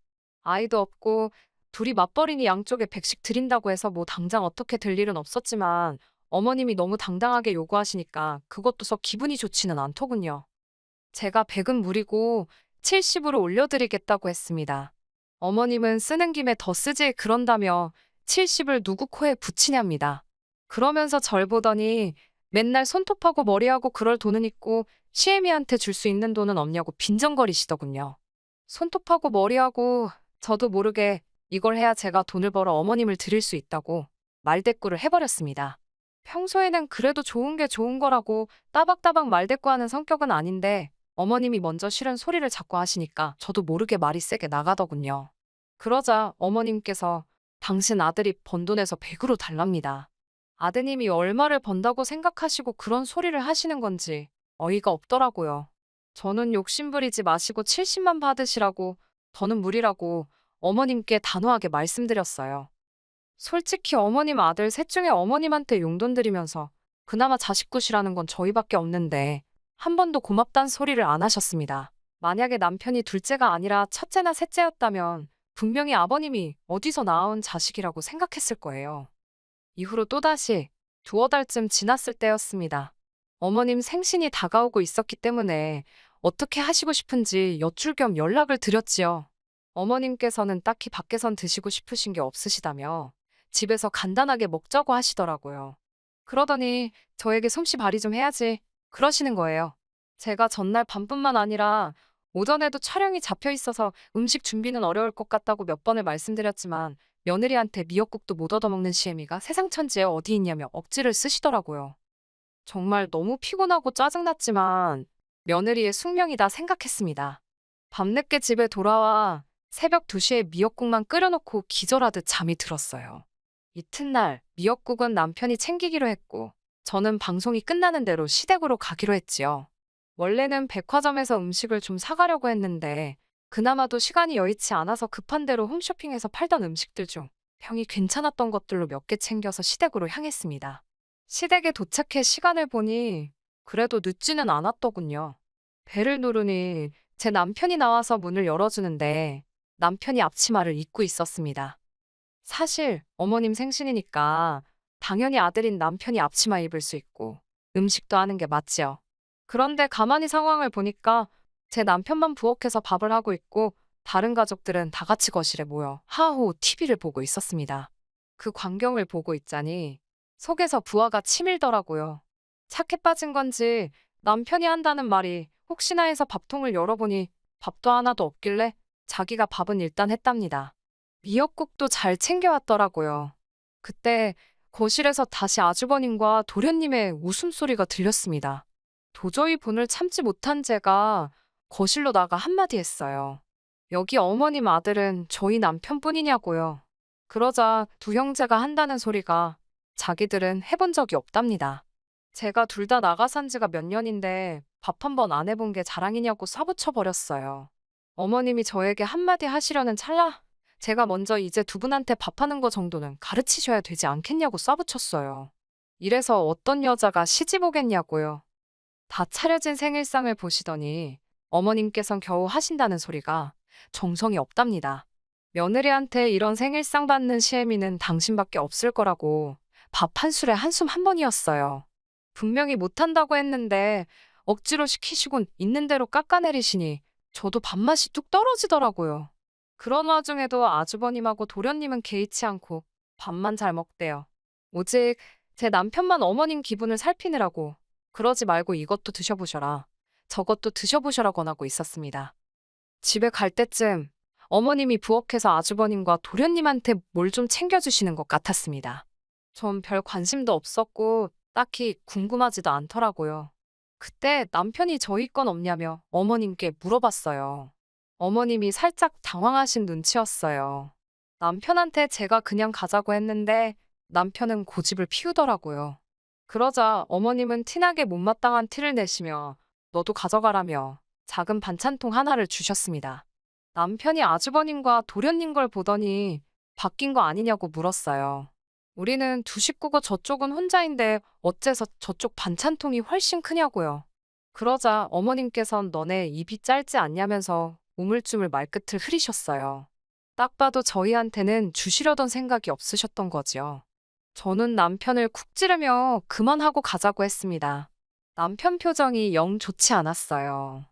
아이도 없고 둘이 맞벌이니 양쪽에 100씩 드린다고 해서 뭐 당장 어떻게 될 일은 없었지만 어머님이 너무 당당하게 요구하시니까 그것도 썩 기분이 좋지는 않더군요. 제가 100은 무리고 70으로 올려드리겠다고 했습니다. 어머님은 쓰는 김에 더 쓰지 그런다며 70을 누구 코에 붙이냐입니다. 그러면서 절 보더니 맨날 손톱하고 머리하고 그럴 돈은 있고 시애미한테 줄 수 있는 돈은 없냐고 빈정거리시더군요. 손톱하고 머리하고 저도 모르게 이걸 해야 제가 돈을 벌어 어머님을 드릴 수 있다고 말대꾸를 해버렸습니다. 평소에는 그래도 좋은 게 좋은 거라고 따박따박 말대꾸하는 성격은 아닌데 어머님이 먼저 싫은 소리를 자꾸 하시니까 저도 모르게 말이 세게 나가더군요. 그러자 어머님께서 당신 아들이 번 돈에서 100으로 달랍니다. 아드님이 얼마를 번다고 생각하시고 그런 소리를 하시는 건지 어이가 없더라고요. 저는 욕심부리지 마시고 70만 받으시라고 더는 무리라고 어머님께 단호하게 말씀드렸어요. 솔직히 어머님 아들 셋 중에 어머님한테 용돈 드리면서 그나마 자식굿이라는 건 저희밖에 없는데 한 번도 고맙단 소리를 안 하셨습니다. 만약에 남편이 둘째가 아니라 첫째나 셋째였다면 분명히 아버님이 어디서 낳아온 자식이라고 생각했을 거예요. 이후로 또다시 두어 달쯤 지났을 때였습니다. 어머님 생신이 다가오고 있었기 때문에 어떻게 하시고 싶은지 여쭐 겸 연락을 드렸지요. 어머님께서는 딱히 밖에선 드시고 싶으신 게 없으시다며 집에서 간단하게 먹자고 하시더라고요. 그러더니 저에게 솜씨 발휘 좀 해야지 그러시는 거예요. 제가 전날 밤뿐만 아니라 오전에도 촬영이 잡혀 있어서 음식 준비는 어려울 것 같다고 몇 번을 말씀드렸지만 며느리한테 미역국도 못 얻어먹는 시애미가 세상 천지에 어디 있냐며 억지를 쓰시더라고요. 정말 너무 피곤하고 짜증났지만 며느리의 숙명이다 생각했습니다. 밤늦게 집에 돌아와 새벽 2시에 미역국만 끓여놓고 기절하듯 잠이 들었어요. 이튿날 미역국은 남편이 챙기기로 했고 저는 방송이 끝나는 대로 시댁으로 가기로 했지요. 원래는 백화점에서 음식을 좀 사가려고 했는데 그나마도 시간이 여의치 않아서 급한 대로 홈쇼핑에서 팔던 음식들 중 평이 괜찮았던 것들로 몇 개 챙겨서 시댁으로 향했습니다. 시댁에 도착해 시간을 보니 그래도 늦지는 않았더군요. 벨을 누르니 제 남편이 나와서 문을 열어주는데 남편이 앞치마를 입고 있었습니다. 사실 어머님 생신이니까 당연히 아들인 남편이 앞치마 입을 수 있고 음식도 하는 게 맞지요. 그런데 가만히 상황을 보니까 제 남편만 부엌에서 밥을 하고 있고 다른 가족들은 다 같이 거실에 모여 하호 TV를 보고 있었습니다. 그 광경을 보고 있자니 속에서 부하가 치밀더라고요. 착해 빠진 건지 남편이 한다는 말이 혹시나 해서 밥통을 열어보니 밥도 하나도 없길래 자기가 밥은 일단 했답니다. 미역국도 잘 챙겨왔더라고요. 그때 거실에서 다시 아주버님과 도련님의 웃음소리가 들렸습니다. 도저히 분을 참지 못한 제가 거실로 나가 한마디 했어요. 여기 어머님 아들은 저희 남편뿐이냐고요. 그러자 두 형제가 한다는 소리가 자기들은 해본 적이 없답니다. 제가 둘 다 나가 산 지가 몇 년인데 밥 한 번 안 해본 게 자랑이냐고 쏴붙여 버렸어요. 어머님이 저에게 한마디 하시려는 찰나 제가 먼저 이제 두 분한테 밥하는 거 정도는 가르치셔야 되지 않겠냐고 쏴붙였어요. 이래서 어떤 여자가 시집 오겠냐고요. 다 차려진 생일상을 보시더니 어머님께선 겨우 하신다는 소리가 정성이 없답니다. 며느리한테 이런 생일상 받는 시애미는 당신밖에 없을 거라고 밥 한 술에 한숨 한 번이었어요. 분명히 못한다고 했는데 억지로 시키시곤 있는 대로 깎아내리시니 저도 밥맛이 뚝 떨어지더라고요. 그런 와중에도 아주버님하고 도련님은 개의치 않고 밥만 잘 먹대요. 오직 제 남편만 어머님 기분을 살피느라고 그러지 말고 이것도 드셔보셔라. 저것도 드셔보셔라 권하고 있었습니다. 집에 갈 때쯤 어머님이 부엌에서 아주버님과 도련님한테 뭘 좀 챙겨주시는 것 같았습니다. 전 별 관심도 없었고 딱히 궁금하지도 않더라고요. 그때 남편이 저희 건 없냐며 어머님께 물어봤어요. 어머님이 살짝 당황하신 눈치였어요. 남편한테 제가 그냥 가자고 했는데 남편은 고집을 피우더라고요. 그러자 어머님은 티나게 못마땅한 티를 내시며 너도 가져가라며 작은 반찬통 하나를 주셨습니다. 남편이 아주버님과 도련님 걸 보더니 바뀐 거 아니냐고 물었어요. 우리는 두 식구고 저쪽은 혼자인데 어째서 저쪽 반찬통이 훨씬 크냐고요. 그러자 어머님께선 너네 입이 짧지 않냐면서 우물쭈물 말끝을 흐리셨어요. 딱 봐도 저희한테는 주시려던 생각이 없으셨던 거지요. 저는 남편을 쿡 찌르며 그만하고 가자고 했습니다. 남편 표정이 영 좋지 않았어요.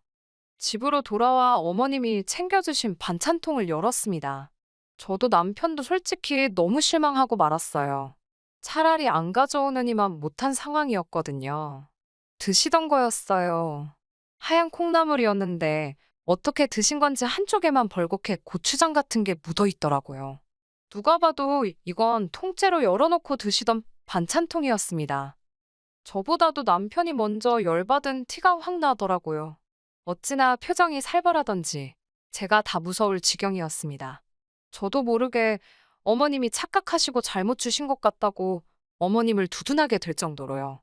집으로 돌아와 어머님이 챙겨주신 반찬통을 열었습니다. 저도 남편도 솔직히 너무 실망하고 말았어요. 차라리 안 가져오느니만 못한 상황이었거든요. 드시던 거였어요. 하얀 콩나물이었는데 어떻게 드신 건지 한쪽에만 벌겋게 고추장 같은 게 묻어 있더라고요. 누가 봐도 이건 통째로 열어놓고 드시던 반찬통이었습니다. 저보다도 남편이 먼저 열받은 티가 확 나더라고요. 어찌나 표정이 살벌하던지 제가 다 무서울 지경이었습니다. 저도 모르게 어머님이 착각하시고 잘못 주신 것 같다고 어머님을 두둔하게 될 정도로요.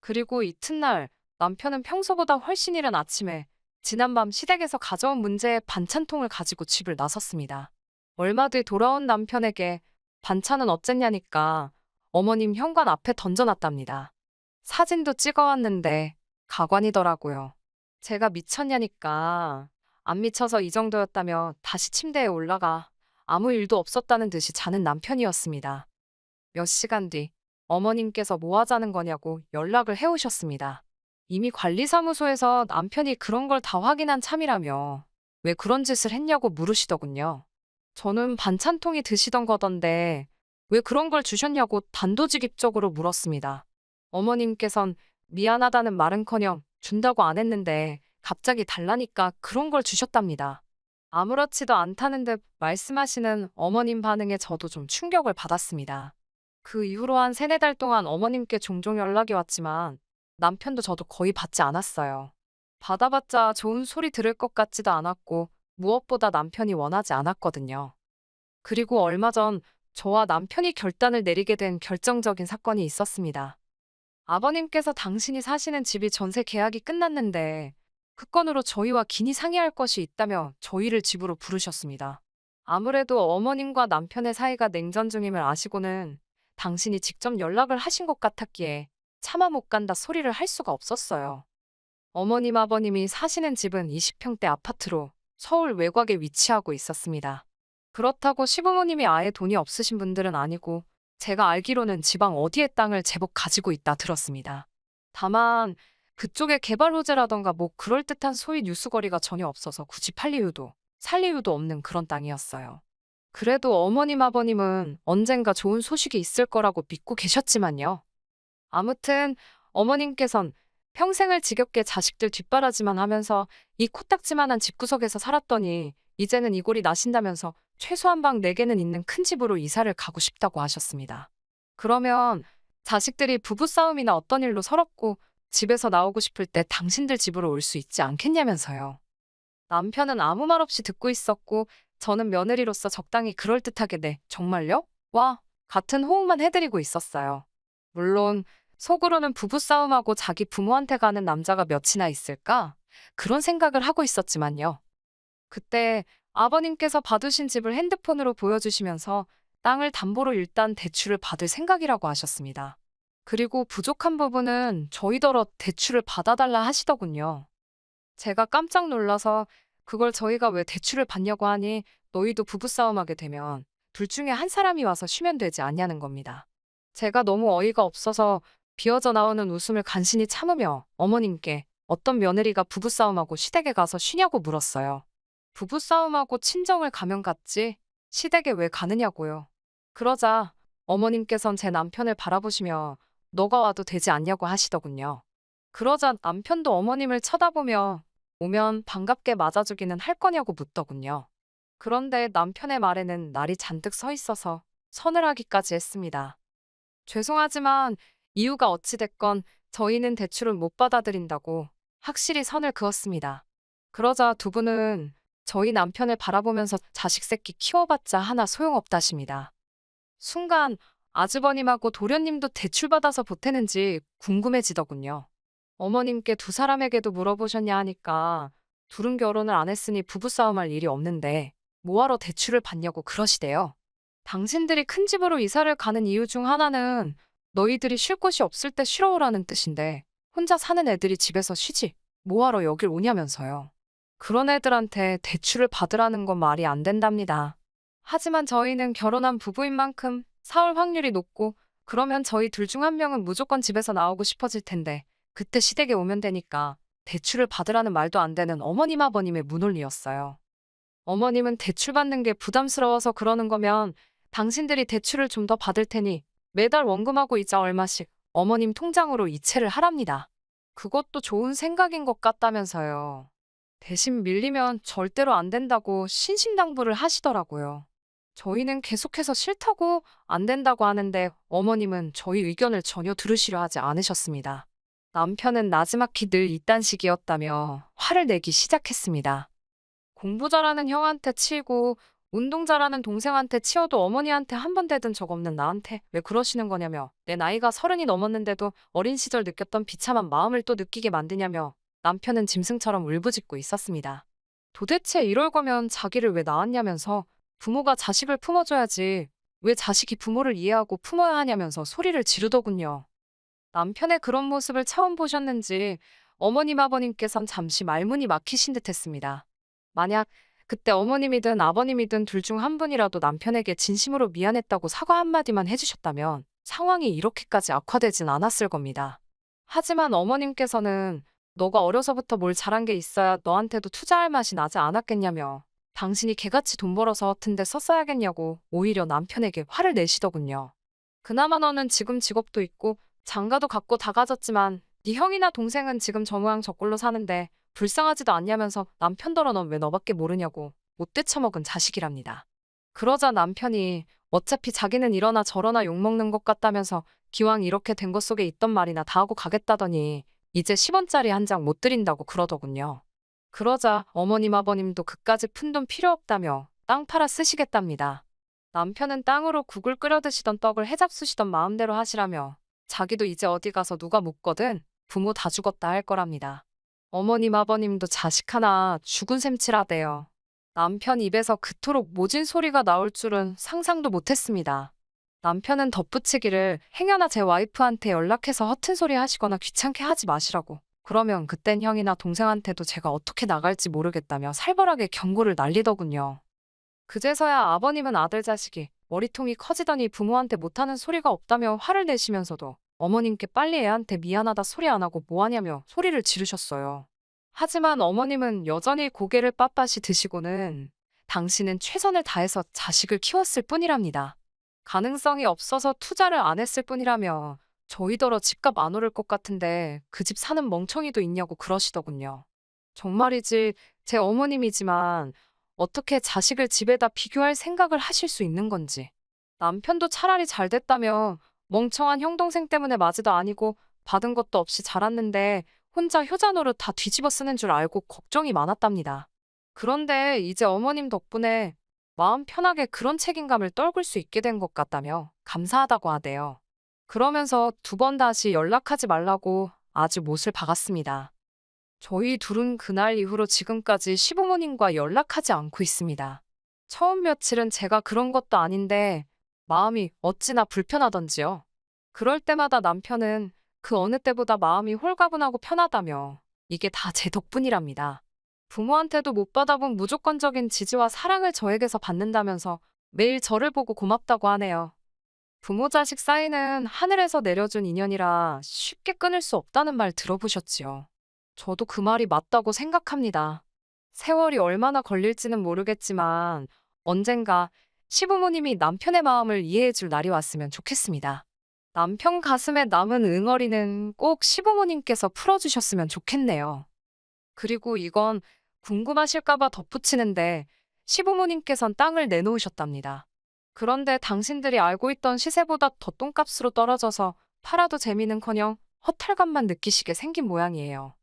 그리고 이튿날 남편은 평소보다 훨씬 이른 아침에 지난밤 시댁에서 가져온 문제의 반찬통을 가지고 집을 나섰습니다. 얼마 뒤 돌아온 남편에게 반찬은 어쨌냐니까 어머님 현관 앞에 던져놨답니다. 사진도 찍어왔는데 가관이더라고요. 제가 미쳤냐니까 안 미쳐서 이 정도였다며 다시 침대에 올라가 아무 일도 없었다는 듯이 자는 남편이었습니다. 몇 시간 뒤 어머님께서 뭐 하자는 거냐고 연락을 해오셨습니다. 이미 관리사무소에서 남편이 그런 걸 다 확인한 참이라며 왜 그런 짓을 했냐고 물으시더군요. 저는 반찬통이 드시던 거던데 왜 그런 걸 주셨냐고 단도직입적으로 물었습니다. 어머님께선 미안하다는 말은커녕 준다고 안 했는데 갑자기 달라니까 그런 걸 주셨답니다. 아무렇지도 않다는 듯 말씀하시는 어머님 반응에 저도 좀 충격을 받았습니다. 그 이후로 한 3~4달 동안 어머님께 종종 연락이 왔지만 남편도 저도 거의 받지 않았어요. 받아봤자 좋은 소리 들을 것 같지도 않았고 무엇보다 남편이 원하지 않았거든요. 그리고 얼마 전 저와 남편이 결단을 내리게 된 결정적인 사건이 있었습니다. 아버님께서 당신이 사시는 집이 전세 계약이 끝났는데 그 건으로 저희와 긴히 상의할 것이 있다며 저희를 집으로 부르셨습니다. 아무래도 어머님과 남편의 사이가 냉전 중임을 아시고는 당신이 직접 연락을 하신 것 같았기에 차마 못 간다 소리를 할 수가 없었어요. 어머님 아버님이 사시는 집은 20평대 아파트로 서울 외곽에 위치하고 있었습니다. 그렇다고 시부모님이 아예 돈이 없으신 분들은 아니고 제가 알기로는 지방 어디에 땅을 제법 가지고 있다 들었습니다. 다만 그쪽에 개발 호재라던가 뭐 그럴듯한 소위 뉴스거리가 전혀 없어서 굳이 팔 이유도 살 이유도 없는 그런 땅이었어요. 그래도 어머님 아버님은 언젠가 좋은 소식이 있을 거라고 믿고 계셨지만요. 아무튼 어머님께선 평생을 지겹게 자식들 뒷바라지만 하면서 이 코딱지만한 집구석에서 살았더니 이제는 이 꼴이 나신다면서 최소한 방 4개는 있는 큰 집으로 이사를 가고 싶다고 하셨습니다. 그러면 자식들이 부부싸움이나 어떤 일로 서럽고 집에서 나오고 싶을 때 당신들 집으로 올 수 있지 않겠냐면서요. 남편은 아무 말 없이 듣고 있었고 저는 며느리로서 적당히 그럴듯하게 네, 정말요? 와, 같은 호응만 해드리고 있었어요. 물론 속으로는 부부싸움하고 자기 부모한테 가는 남자가 몇이나 있을까? 그런 생각을 하고 있었지만요. 그때 아버님께서 받으신 집을 핸드폰으로 보여주시면서 땅을 담보로 일단 대출을 받을 생각이라고 하셨습니다. 그리고 부족한 부분은 저희더러 대출을 받아달라 하시더군요. 제가 깜짝 놀라서 그걸 저희가 왜 대출을 받냐고 하니 너희도 부부싸움하게 되면 둘 중에 한 사람이 와서 쉬면 되지 않냐는 겁니다. 제가 너무 어이가 없어서 비어져 나오는 웃음을 간신히 참으며 어머님께 어떤 며느리가 부부싸움하고 시댁에 가서 쉬냐고 물었어요. 부부싸움하고 친정을 가면 갔지 시댁에 왜 가느냐고요. 그러자 어머님께선 제 남편을 바라보시며 너가 와도 되지 않냐고 하시더군요. 그러자 남편도 어머님을 쳐다보며 오면 반갑게 맞아주기는 할 거냐고 묻더군요. 그런데 남편의 말에는 날이 잔뜩 서 있어서 서늘하기까지 했습니다. 죄송하지만 이유가 어찌됐건 저희는 대출을 못 받아들인다고 확실히 선을 그었습니다. 그러자 두 분은 저희 남편을 바라보면서 자식 새끼 키워봤자 하나 소용없다십니다. 순간 아주버님하고 도련님도 대출받아서 보태는지 궁금해지더군요. 어머님께 두 사람에게도 물어보셨냐 하니까 둘은 결혼을 안 했으니 부부싸움할 일이 없는데 뭐하러 대출을 받냐고 그러시대요. 당신들이 큰 집으로 이사를 가는 이유 중 하나는 너희들이 쉴 곳이 없을 때 쉬러 오라는 뜻인데 혼자 사는 애들이 집에서 쉬지 뭐하러 여길 오냐면서요. 그런 애들한테 대출을 받으라는 건 말이 안 된답니다. 하지만 저희는 결혼한 부부인 만큼 사올 확률이 높고 그러면 저희 둘 중 한 명은 무조건 집에서 나오고 싶어질 텐데 그때 시댁에 오면 되니까 대출을 받으라는 말도 안 되는 어머님 아버님의 문논리였어요. 어머님은 대출 받는 게 부담스러워서 그러는 거면 당신들이 대출을 좀 더 받을 테니 매달 원금하고 이자 얼마씩 어머님 통장으로 이체를 하랍니다. 그것도 좋은 생각인 것 같다면서요. 대신 밀리면 절대로 안 된다고 신신당부를 하시더라고요. 저희는 계속해서 싫다고 안 된다고 하는데 어머님은 저희 의견을 전혀 들으시려 하지 않으셨습니다. 남편은 나지막히 늘 이딴 식이었다며 화를 내기 시작했습니다. 공부 잘하는 형한테 치이고 운동 잘하는 동생한테 치여도 어머니한테 한 번 대든 적 없는 나한테 왜 그러시는 거냐며 내 나이가 30이 넘었는데도 어린 시절 느꼈던 비참한 마음을 또 느끼게 만드냐며 남편은 짐승처럼 울부짖고 있었습니다. 도대체 이럴 거면 자기를 왜 낳았냐면서 부모가 자식을 품어줘야지 왜 자식이 부모를 이해하고 품어야 하냐면서 소리를 지르더군요. 남편의 그런 모습을 처음 보셨는지 어머님 아버님께선 잠시 말문이 막히신 듯 했습니다. 만약 그때 어머님이든 아버님이든 둘 중 한 분이라도 남편에게 진심으로 미안했다고 사과 한마디만 해주셨다면 상황이 이렇게까지 악화되진 않았을 겁니다. 하지만 어머님께서는 너가 어려서부터 뭘 잘한 게 있어야 너한테도 투자할 맛이 나지 않았겠냐며 당신이 개같이 돈 벌어서 허튼 데 썼어야겠냐고 오히려 남편에게 화를 내시더군요. 그나마 너는 지금 직업도 있고 장가도 갖고 다 가졌지만 네 형이나 동생은 지금 저 모양 저 꼴로 사는데 불쌍하지도 않냐면서 남편더러 넌 왜 너밖에 모르냐고 못돼 처먹은 자식이랍니다. 그러자 남편이 어차피 자기는 이러나 저러나 욕먹는 것 같다면서 기왕 이렇게 된 것 속에 있던 말이나 다 하고 가겠다더니 이제 10원짜리 한 장 못 드린다고 그러더군요. 그러자 어머님 아버님도 그까지 푼 돈 필요 없다며 땅 팔아 쓰시겠답니다. 남편은 땅으로 국을 끓여 드시던 떡을 해잡수시던 마음대로 하시라며 자기도 이제 어디 가서 누가 묻거든 부모 다 죽었다 할 거랍니다. 어머님 아버님도 자식 하나 죽은 셈치라대요. 남편 입에서 그토록 모진 소리가 나올 줄은 상상도 못했습니다. 남편은 덧붙이기를 행여나 제 와이프한테 연락해서 허튼 소리 하시거나 귀찮게 하지 마시라고. 그러면 그땐 형이나 동생한테도 제가 어떻게 나갈지 모르겠다며 살벌하게 경고를 날리더군요. 그제서야 아버님은 아들 자식이 머리통이 커지더니 부모한테 못하는 소리가 없다며 화를 내시면서도 어머님께 빨리 애한테 미안하다 소리 안 하고 뭐하냐며 소리를 지르셨어요. 하지만 어머님은 여전히 고개를 빳빳이 드시고는 당신은 최선을 다해서 자식을 키웠을 뿐이랍니다. 가능성이 없어서 투자를 안 했을 뿐이라며 저희더러 집값 안 오를 것 같은데 그 집 사는 멍청이도 있냐고 그러시더군요. 정말이지 제 어머님이지만 어떻게 자식을 집에다 비교할 생각을 하실 수 있는 건지. 남편도 차라리 잘 됐다며 멍청한 형 동생 때문에 맞이도 아니고 받은 것도 없이 자랐는데 혼자 효자 노릇 다 뒤집어 쓰는 줄 알고 걱정이 많았답니다. 그런데 이제 어머님 덕분에 마음 편하게 그런 책임감을 떨굴 수 있게 된 것 같다며 감사하다고 하대요. 그러면서 두 번 다시 연락하지 말라고 아주 못을 박았습니다. 저희 둘은 그날 이후로 지금까지 시부모님과 연락하지 않고 있습니다. 처음 며칠은 제가 그런 것도 아닌데 마음이 어찌나 불편하던지요. 그럴 때마다 남편은 그 어느 때보다 마음이 홀가분하고 편하다며 이게 다 제 덕분이랍니다. 부모한테도 못 받아본 무조건적인 지지와 사랑을 저에게서 받는다면서 매일 저를 보고 고맙다고 하네요. 부모 자식 사이는 하늘에서 내려준 인연이라 쉽게 끊을 수 없다는 말 들어보셨지요. 저도 그 말이 맞다고 생각합니다. 세월이 얼마나 걸릴지는 모르겠지만 언젠가 시부모님이 남편의 마음을 이해해 줄 날이 왔으면 좋겠습니다. 남편 가슴에 남은 응어리는 꼭 시부모님께서 풀어주셨으면 좋겠네요. 그리고 이건 궁금하실까봐 덧붙이는데 시부모님께선 땅을 내놓으셨답니다. 그런데 당신들이 알고 있던 시세보다 더 똥값으로 떨어져서 팔아도 재미는커녕 허탈감만 느끼시게 생긴 모양이에요.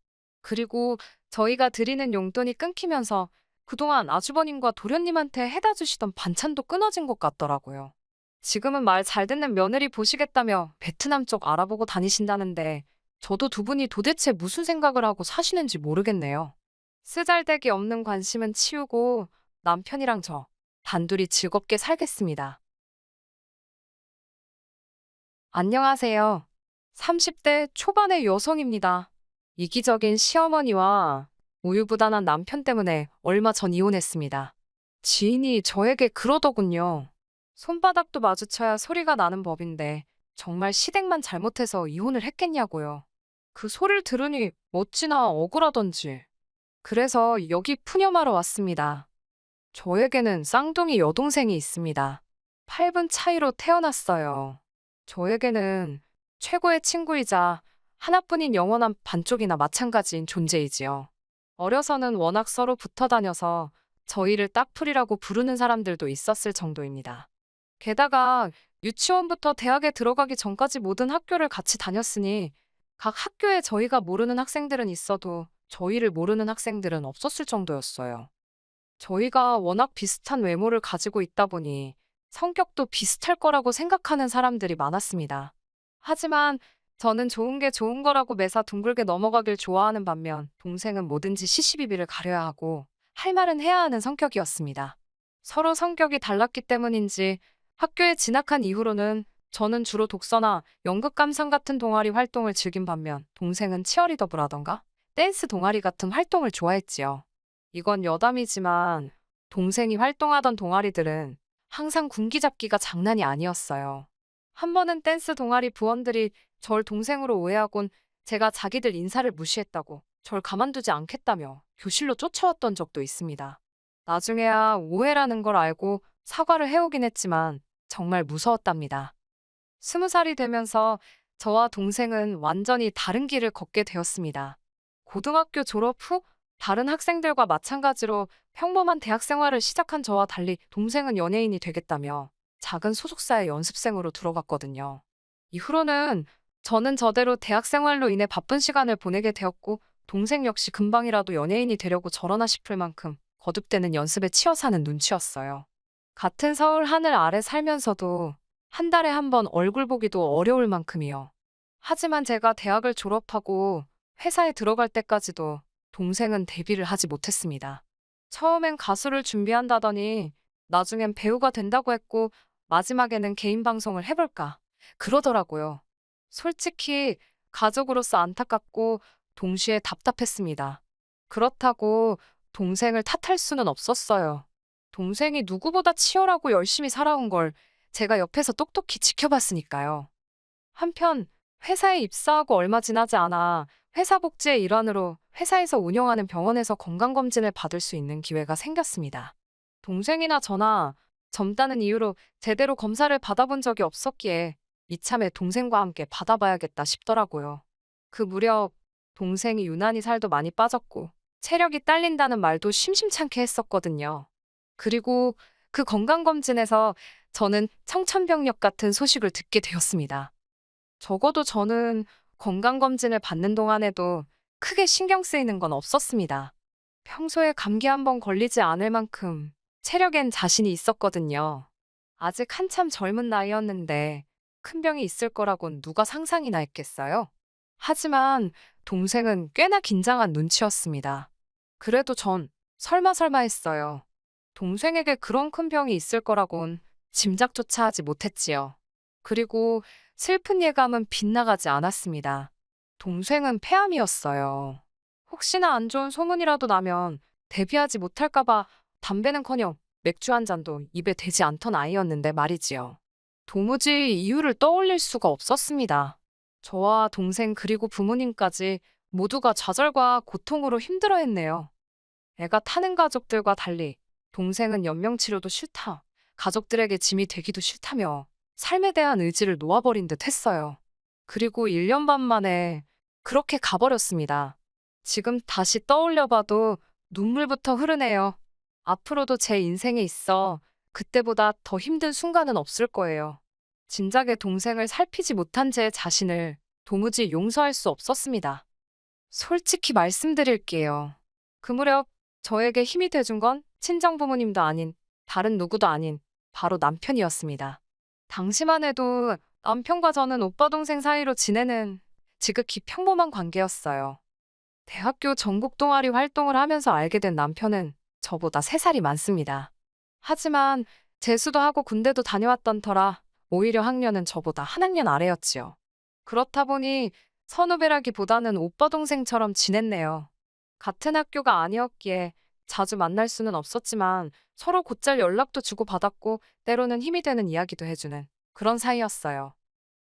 그리고 저희가 드리는 용돈이 끊기면서 그동안 아주버님과 도련님한테 해다 주시던 반찬도 끊어진 것 같더라고요. 지금은 말 잘 듣는 며느리 보시겠다며 베트남 쪽 알아보고 다니신다는데 저도 두 분이 도대체 무슨 생각을 하고 사시는지 모르겠네요. 쓰잘데기 없는 관심은 치우고 남편이랑 저 단둘이 즐겁게 살겠습니다. 안녕하세요. 30대 초반의 여성입니다. 이기적인 시어머니와 우유부단한 남편 때문에 얼마 전 이혼했습니다. 지인이 저에게 그러더군요. 손바닥도 마주쳐야 소리가 나는 법인데 정말 시댁만 잘못해서 이혼을 했겠냐고요. 그 소리를 들으니 어찌나 억울하던지. 그래서 여기 푸념하러 왔습니다. 저에게는 쌍둥이 여동생이 있습니다. 8분 차이로 태어났어요. 저에게는 최고의 친구이자 하나뿐인 영원한 반쪽이나 마찬가지인 존재이지요. 어려서는 워낙 서로 붙어 다녀서 저희를 딱풀이라고 부르는 사람들도 있었을 정도입니다. 게다가 유치원부터 대학에 들어가기 전까지 모든 학교를 같이 다녔으니 각 학교에 저희가 모르는 학생들은 있어도 저희를 모르는 학생들은 없었을 정도였어요. 저희가 워낙 비슷한 외모를 가지고 있다 보니 성격도 비슷할 거라고 생각하는 사람들이 많았습니다. 하지만 저는 좋은 게 좋은 거라고 매사 둥글게 넘어가길 좋아하는 반면 동생은 뭐든지 시시비비를 가려야 하고 할 말은 해야 하는 성격이었습니다. 서로 성격이 달랐기 때문인지 학교에 진학한 이후로는 저는 주로 독서나 연극 감상 같은 동아리 활동을 즐긴 반면 동생은 치어리더부라던가 댄스 동아리 같은 활동을 좋아했지요. 이건 여담이지만 동생이 활동하던 동아리들은 항상 군기잡기가 장난이 아니었어요. 한 번은 댄스 동아리 부원들이 절 동생으로 오해하곤 제가 자기들 인사를 무시했다고 절 가만두지 않겠다며 교실로 쫓아왔던 적도 있습니다. 나중에야 오해라는 걸 알고 사과를 해오긴 했지만 정말 무서웠답니다. 20살이 되면서 저와 동생은 완전히 다른 길을 걷게 되었습니다. 고등학교 졸업 후 다른 학생들과 마찬가지로 평범한 대학 생활을 시작한 저와 달리 동생은 연예인이 되겠다며 작은 소속사의 연습생으로 들어갔거든요. 이후로는 저는 저대로 대학 생활로 인해 바쁜 시간을 보내게 되었고 동생 역시 금방이라도 연예인이 되려고 저러나 싶을 만큼 거듭되는 연습에 치여 사는 눈치였어요. 같은 서울 하늘 아래 살면서도 한 달에 한 번 얼굴 보기도 어려울 만큼이요. 하지만 제가 대학을 졸업하고 회사에 들어갈 때까지도 동생은 데뷔를 하지 못했습니다. 처음엔 가수를 준비한다더니 나중엔 배우가 된다고 했고 마지막에는 개인 방송을 해볼까 그러더라고요. 솔직히 가족으로서 안타깝고 동시에 답답했습니다. 그렇다고 동생을 탓할 수는 없었어요. 동생이 누구보다 치열하고 열심히 살아온 걸 제가 옆에서 똑똑히 지켜봤으니까요. 한편 회사에 입사하고 얼마 지나지 않아 회사 복지의 일환으로 회사에서 운영하는 병원에서 건강검진을 받을 수 있는 기회가 생겼습니다. 동생이나 저나 젊다는 이유로 제대로 검사를 받아본 적이 없었기에 이참에 동생과 함께 받아봐야겠다 싶더라고요. 그 무렵 동생이 유난히 살도 많이 빠졌고 체력이 딸린다는 말도 심심찮게 했었거든요. 그리고 그 건강검진에서 저는 청천벽력 같은 소식을 듣게 되었습니다. 적어도 저는 건강검진을 받는 동안에도 크게 신경 쓰이는 건 없었습니다. 평소에 감기 한 번 걸리지 않을 만큼 체력엔 자신이 있었거든요. 아직 한참 젊은 나이였는데 큰 병이 있을 거라곤 누가 상상이나 했겠어요? 하지만 동생은 꽤나 긴장한 눈치였습니다. 그래도 전 설마 했어요. 동생에게 그런 큰 병이 있을 거라곤 짐작조차 하지 못했지요. 그리고 슬픈 예감은 빗나가지 않았습니다. 동생은 폐암이었어요. 혹시나 안 좋은 소문이라도 나면 대비하지 못할까봐 담배는커녕 맥주 한 잔도 입에 대지 않던 아이였는데 말이지요. 도무지 이유를 떠올릴 수가 없었습니다. 저와 동생 그리고 부모님까지 모두가 좌절과 고통으로 힘들어했네요. 애가 타는 가족들과 달리 동생은 연명치료도 싫다, 가족들에게 짐이 되기도 싫다며 삶에 대한 의지를 놓아버린 듯 했어요. 그리고 1년 반 만에 그렇게 가버렸습니다. 지금 다시 떠올려봐도 눈물부터 흐르네요. 앞으로도 제 인생에 있어 그때보다 더 힘든 순간은 없을 거예요. 진작에 동생을 살피지 못한 제 자신을 도무지 용서할 수 없었습니다. 솔직히 말씀드릴게요. 그 무렵 저에게 힘이 돼준 건 친정 부모님도 아닌 다른 누구도 아닌 바로 남편이었습니다. 당시만 해도 남편과 저는 오빠 동생 사이로 지내는 지극히 평범한 관계였어요. 대학교 전국 동아리 활동을 하면서 알게 된 남편은 저보다 3살이 많습니다. 하지만 재수도 하고 군대도 다녀왔던 터라 오히려 학년은 저보다 한 학년 아래였지요. 그렇다 보니 선후배라기보다는 오빠 동생처럼 지냈네요. 같은 학교가 아니었기에 자주 만날 수는 없었지만 서로 곧잘 연락도 주고받았고 때로는 힘이 되는 이야기도 해주는 그런 사이였어요.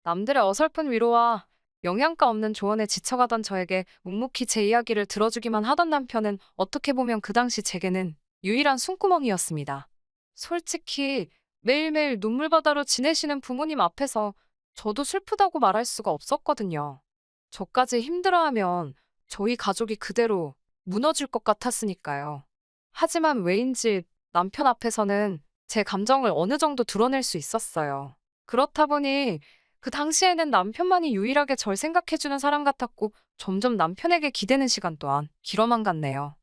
남들의 어설픈 위로와 영양가 없는 조언에 지쳐가던 저에게 묵묵히 제 이야기를 들어주기만 하던 남편은 어떻게 보면 그 당시 제게는 유일한 숨구멍이었습니다. 솔직히 매일매일 눈물바다로 지내시는 부모님 앞에서 저도 슬프다고 말할 수가 없었거든요. 저까지 힘들어하면 저희 가족이 그대로 무너질 것 같았으니까요. 하지만 왜인지 남편 앞에서는 제 감정을 어느 정도 드러낼 수 있었어요. 그렇다 보니 그 당시에는 남편만이 유일하게 절 생각해주는 사람 같았고 점점 남편에게 기대는 시간 또한 길어만 갔네요.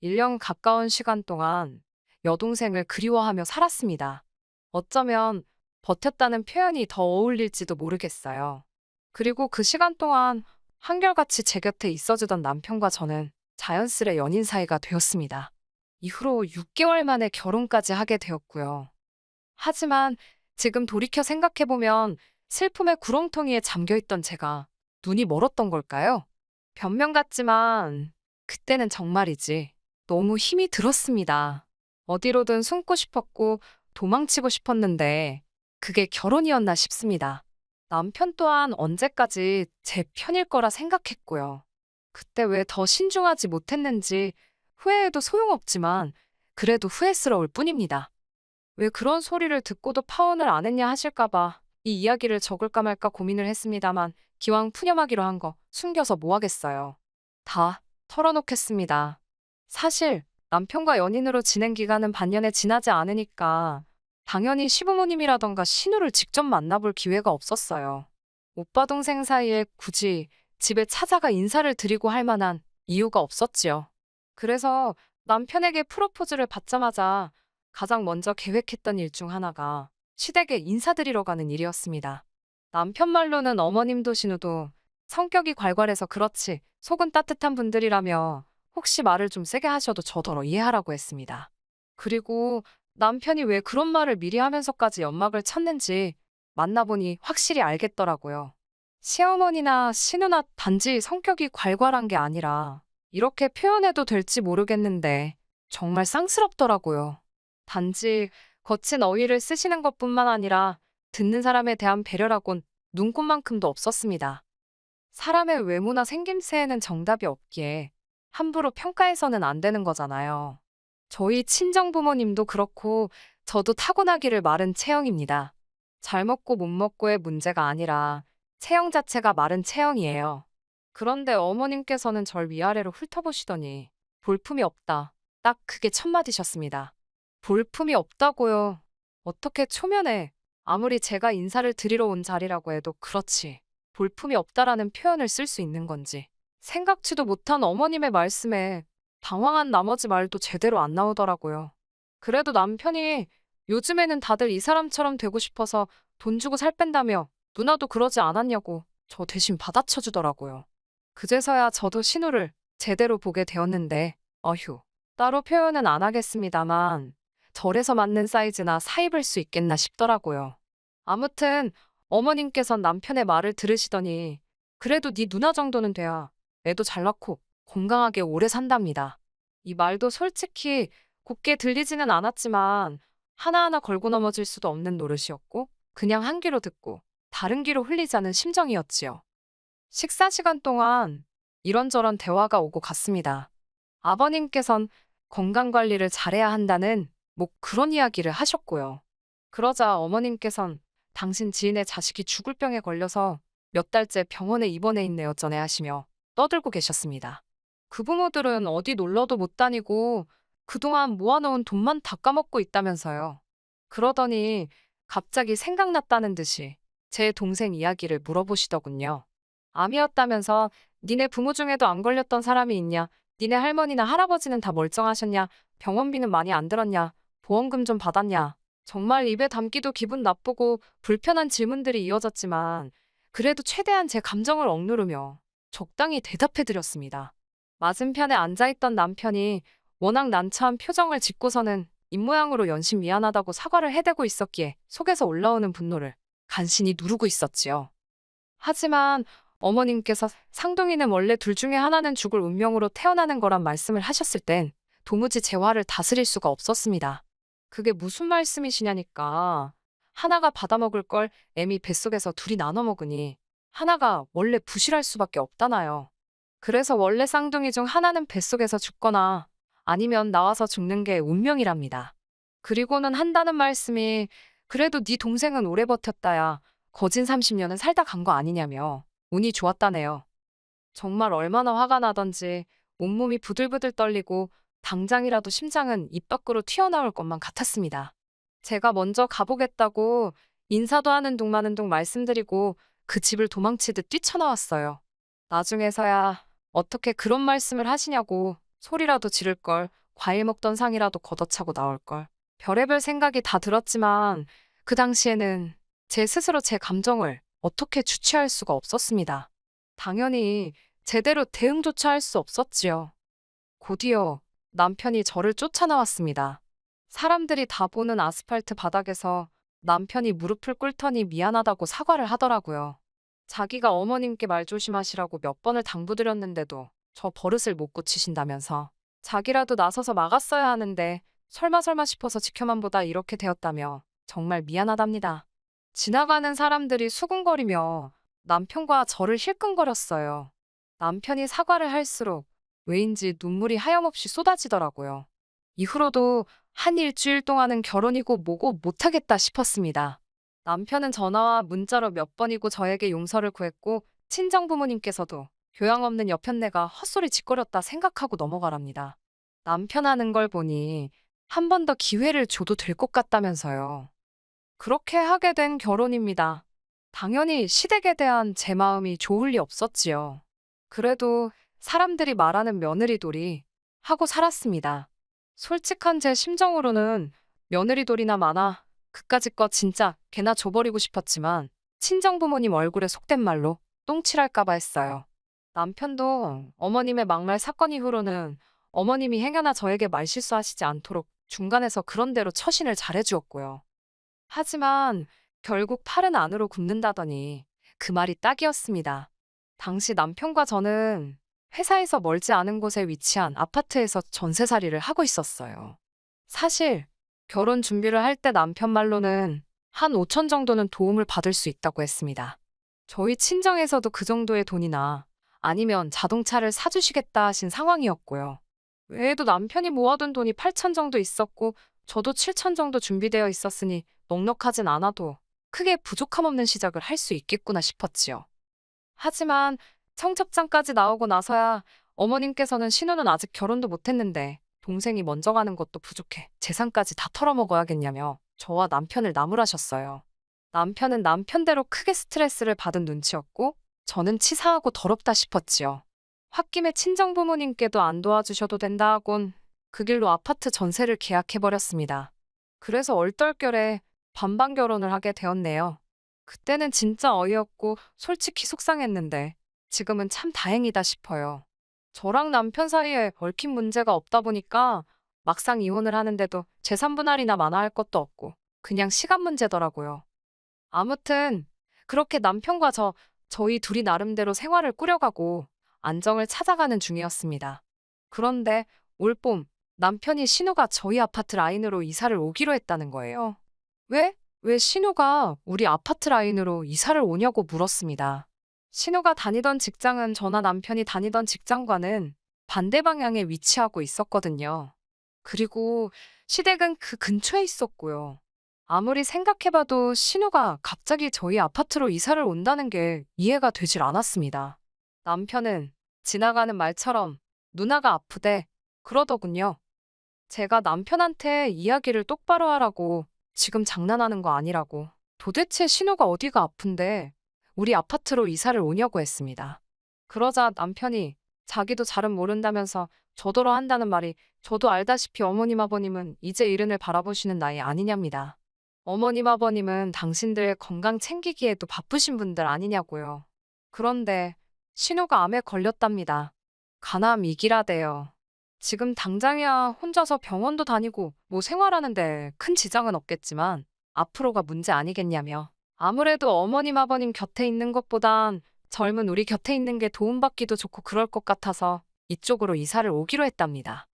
1년 가까운 시간 동안 여동생을 그리워하며 살았습니다. 어쩌면 버텼다는 표현이 더 어울릴지도 모르겠어요. 그리고 그 시간 동안 한결같이 제 곁에 있어주던 남편과 저는 자연스레 연인 사이가 되었습니다. 이후로 6개월 만에 결혼까지 하게 되었고요. 하지만 지금 돌이켜 생각해보면 슬픔의 구렁텅이에 잠겨있던 제가 눈이 멀었던 걸까요? 변명 같지만 그때는 정말이지 너무 힘이 들었습니다. 어디로든 숨고 싶었고 도망치고 싶었는데 그게 결혼이었나 싶습니다. 남편 또한 언제까지 제 편일 거라 생각했고요. 그때 왜 더 신중하지 못했는지 후회해도 소용없지만 그래도 후회스러울 뿐입니다. 왜 그런 소리를 듣고도 파혼을 안 했냐 하실까봐 이 이야기를 적을까 말까 고민을 했습니다만 기왕 푸념하기로 한 거 숨겨서 뭐 하겠어요. 다 털어놓겠습니다. 사실 남편과 연인으로 지낸 기간은 반년에 지나지 않으니까 당연히 시부모님이라던가 신우를 직접 만나볼 기회가 없었어요. 오빠 동생 사이에 굳이 집에 찾아가 인사를 드리고 할 만한 이유가 없었지요. 그래서 남편에게 프로포즈를 받자마자 가장 먼저 계획했던 일 중 하나가 시댁에 인사드리러 가는 일이었습니다. 남편 말로는 어머님도 신우도 성격이 괄괄해서 그렇지 속은 따뜻한 분들이라며 혹시 말을 좀 세게 하셔도 저더러 이해하라고 했습니다. 그리고 남편이 왜 그런 말을 미리 하면서까지 연막을 쳤는지 만나보니 확실히 알겠더라고요. 시어머니나 신우나 단지 성격이 괄괄한 게 아니라 이렇게 표현해도 될지 모르겠는데 정말 쌍스럽더라고요. 단지 거친 어휘를 쓰시는 것뿐만 아니라 듣는 사람에 대한 배려라곤 눈꼽만큼도 없었습니다. 사람의 외모나 생김새에는 정답이 없기에 함부로 평가해서는 안 되는 거잖아요. 저희 친정부모님도 그렇고 저도 타고나기를 마른 체형입니다. 잘 먹고 못 먹고의 문제가 아니라 체형 자체가 마른 체형이에요. 그런데 어머님께서는 절 위아래로 훑어보시더니 볼품이 없다. 딱 그게 첫마디셨습니다. 볼품이 없다고요. 어떻게 초면에 아무리 제가 인사를 드리러 온 자리라고 해도 그렇지. 볼품이 없다라는 표현을 쓸 수 있는 건지. 생각지도 못한 어머님의 말씀에 당황한 나머지 말도 제대로 안 나오더라고요. 그래도 남편이 요즘에는 다들 이 사람처럼 되고 싶어서 돈 주고 살 뺀다며 누나도 그러지 않았냐고 저 대신 받아쳐 주더라고요. 그제서야 저도 신우를 제대로 보게 되었는데, 어휴, 따로 표현은 안 하겠습니다만, 절에서 맞는 사이즈나 사 입을 수 있겠나 싶더라고요. 아무튼, 어머님께선 남편의 말을 들으시더니, 그래도 네 누나 정도는 돼야 애도 잘 낳고 건강하게 오래 산답니다. 이 말도 솔직히 곱게 들리지는 않았지만, 하나하나 걸고 넘어질 수도 없는 노릇이었고, 그냥 한 귀로 듣고, 다른 귀로 흘리자는 심정이었지요. 식사 시간 동안 이런저런 대화가 오고 갔습니다. 아버님께선 건강 관리를 잘해야 한다는 뭐 그런 이야기를 하셨고요. 그러자 어머님께선 당신 지인의 자식이 죽을 병에 걸려서 몇 달째 병원에 입원해 있네요 전에 하시며 떠들고 계셨습니다. 그 부모들은 어디 놀러도 못 다니고 그동안 모아놓은 돈만 다 까먹고 있다면서요. 그러더니 갑자기 생각났다는 듯이 제 동생 이야기를 물어보시더군요. 암이었다면서 니네 부모 중에도 안 걸렸던 사람이 있냐? 니네 할머니나 할아버지는 다 멀쩡하셨냐? 병원비는 많이 안 들었냐? 보험금 좀 받았냐? 정말 입에 담기도 기분 나쁘고 불편한 질문들이 이어졌지만 그래도 최대한 제 감정을 억누르며 적당히 대답해드렸습니다. 맞은편에 앉아있던 남편이 워낙 난처한 표정을 짓고서는 입모양으로 연신 미안하다고 사과를 해대고 있었기에 속에서 올라오는 분노를 간신히 누르고 있었지요. 하지만 어머님께서 상둥이는 원래 둘 중에 하나는 죽을 운명으로 태어나는 거란 말씀을 하셨을 땐 도무지 제 화를 다스릴 수가 없었습니다. 그게 무슨 말씀이시냐니까. 하나가 받아먹을 걸 애미 뱃속에서 둘이 나눠 먹으니 하나가 원래 부실할 수밖에 없다나요. 그래서 원래 쌍둥이 중 하나는 뱃속에서 죽거나 아니면 나와서 죽는 게 운명이랍니다. 그리고는 한다는 말씀이 그래도 네 동생은 오래 버텼다야 거진 30년은 살다 간 거 아니냐며 운이 좋았다네요. 정말 얼마나 화가 나던지 온몸이 부들부들 떨리고 당장이라도 심장은 입 밖으로 튀어나올 것만 같았습니다. 제가 먼저 가보겠다고 인사도 하는 둥 마는 둥 말씀드리고 그 집을 도망치듯 뛰쳐나왔어요. 나중에서야 어떻게 그런 말씀을 하시냐고 소리라도 지를 걸, 과일 먹던 상이라도 걷어차고 나올 걸. 별의별 생각이 다 들었지만 그 당시에는 제 스스로 제 감정을 어떻게 주체할 수가 없었습니다. 당연히 제대로 대응조차 할 수 없었지요. 곧이어 남편이 저를 쫓아나왔습니다. 사람들이 다 보는 아스팔트 바닥에서 남편이 무릎을 꿇더니 미안하다고 사과를 하더라고요. 자기가 어머님께 말 조심하시라고 몇 번을 당부드렸는데도 저 버릇을 못 고치신다면서 자기라도 나서서 막았어야 하는데 설마 싶어서 지켜만 보다 이렇게 되었다며 정말 미안하답니다. 지나가는 사람들이 수군거리며 남편과 저를 힐끔거렸어요. 남편이 사과를 할수록 왜인지 눈물이 하염없이 쏟아지더라고요. 이후로도 한 일주일 동안은 결혼이고 뭐고 못하겠다 싶었습니다. 남편은 전화와 문자로 몇 번이고 저에게 용서를 구했고 친정부모님께서도 교양 없는 여편네가 헛소리 짓거렸다 생각하고 넘어가랍니다. 남편 하는 걸 보니 한 번 더 기회를 줘도 될 것 같다면서요. 그렇게 하게 된 결혼입니다. 당연히 시댁에 대한 제 마음이 좋을 리 없었지요. 그래도 사람들이 말하는 며느리돌이 하고 살았습니다. 솔직한 제 심정으로는 며느리돌이나 많아 그까짓 거 진짜 개나 줘버리고 싶었지만 친정부모님 얼굴에 속된 말로 똥칠할까봐 했어요. 남편도 어머님의 막말 사건 이후로는 어머님이 행여나 저에게 말실수하시지 않도록 중간에서 그런대로 처신을 잘해주었고요. 하지만 결국 팔은 안으로 굽는다더니 그 말이 딱이었습니다. 당시 남편과 저는 회사에서 멀지 않은 곳에 위치한 아파트에서 전세살이를 하고 있었어요. 사실 결혼 준비를 할 때 남편 말로는 한 5천 정도는 도움을 받을 수 있다고 했습니다. 저희 친정에서도 그 정도의 돈이나 아니면 자동차를 사주시겠다 하신 상황이었고요. 외에도 남편이 모아둔 돈이 8천 정도 있었고 저도 7천 정도 준비되어 있었으니 넉넉하진 않아도 크게 부족함 없는 시작을 할 수 있겠구나 싶었지요. 하지만 청첩장까지 나오고 나서야 어머님께서는 신우는 아직 결혼도 못했는데 동생이 먼저 가는 것도 부족해 재산까지 다 털어먹어야겠냐며 저와 남편을 나무라셨어요. 남편은 남편대로 크게 스트레스를 받은 눈치였고 저는 치사하고 더럽다 싶었지요. 홧김에 친정부모님께도 안 도와주셔도 된다 하곤 그 길로 아파트 전세를 계약해버렸습니다. 그래서 얼떨결에 반반 결혼을 하게 되었네요. 그때는 진짜 어이없고 솔직히 속상했는데 지금은 참 다행이다 싶어요. 저랑 남편 사이에 얽힌 문제가 없다 보니까 막상 이혼을 하는데도 재산 분할이나 마나할 것도 없고 그냥 시간 문제더라고요. 아무튼 그렇게 남편과 저희 둘이 나름대로 생활을 꾸려가고 안정을 찾아가는 중이었습니다. 그런데 올봄 남편이 신우가 저희 아파트 라인으로 이사를 오기로 했다는 거예요. 왜? 왜 신우가 우리 아파트 라인으로 이사를 오냐고 물었습니다. 신우가 다니던 직장은 저나 남편이 다니던 직장과는 반대 방향에 위치하고 있었거든요. 그리고 시댁은 그 근처에 있었고요. 아무리 생각해봐도 신우가 갑자기 저희 아파트로 이사를 온다는 게 이해가 되질 않았습니다. 남편은 지나가는 말처럼 누나가 아프대 그러더군요. 제가 남편한테 이야기를 똑바로 하라고 지금 장난하는 거 아니라고 도대체 신우가 어디가 아픈데 우리 아파트로 이사를 오냐고 했습니다. 그러자 남편이 자기도 잘은 모른다면서 저더러 한다는 말이 저도 알다시피 어머님 아버님은 이제 이른을 바라보시는 나이 아니냐입니다. 어머님 아버님은 당신들의 건강 챙기기에도 바쁘신 분들 아니냐고요. 그런데 신우가 암에 걸렸답니다. 간암 2기라대요. 지금 당장이야 혼자서 병원도 다니고 뭐 생활하는데 큰 지장은 없겠지만 앞으로가 문제 아니겠냐며. 아무래도 어머님 아버님 곁에 있는 것보단 젊은 우리 곁에 있는 게 도움받기도 좋고 그럴 것 같아서 이쪽으로 이사를 오기로 했답니다.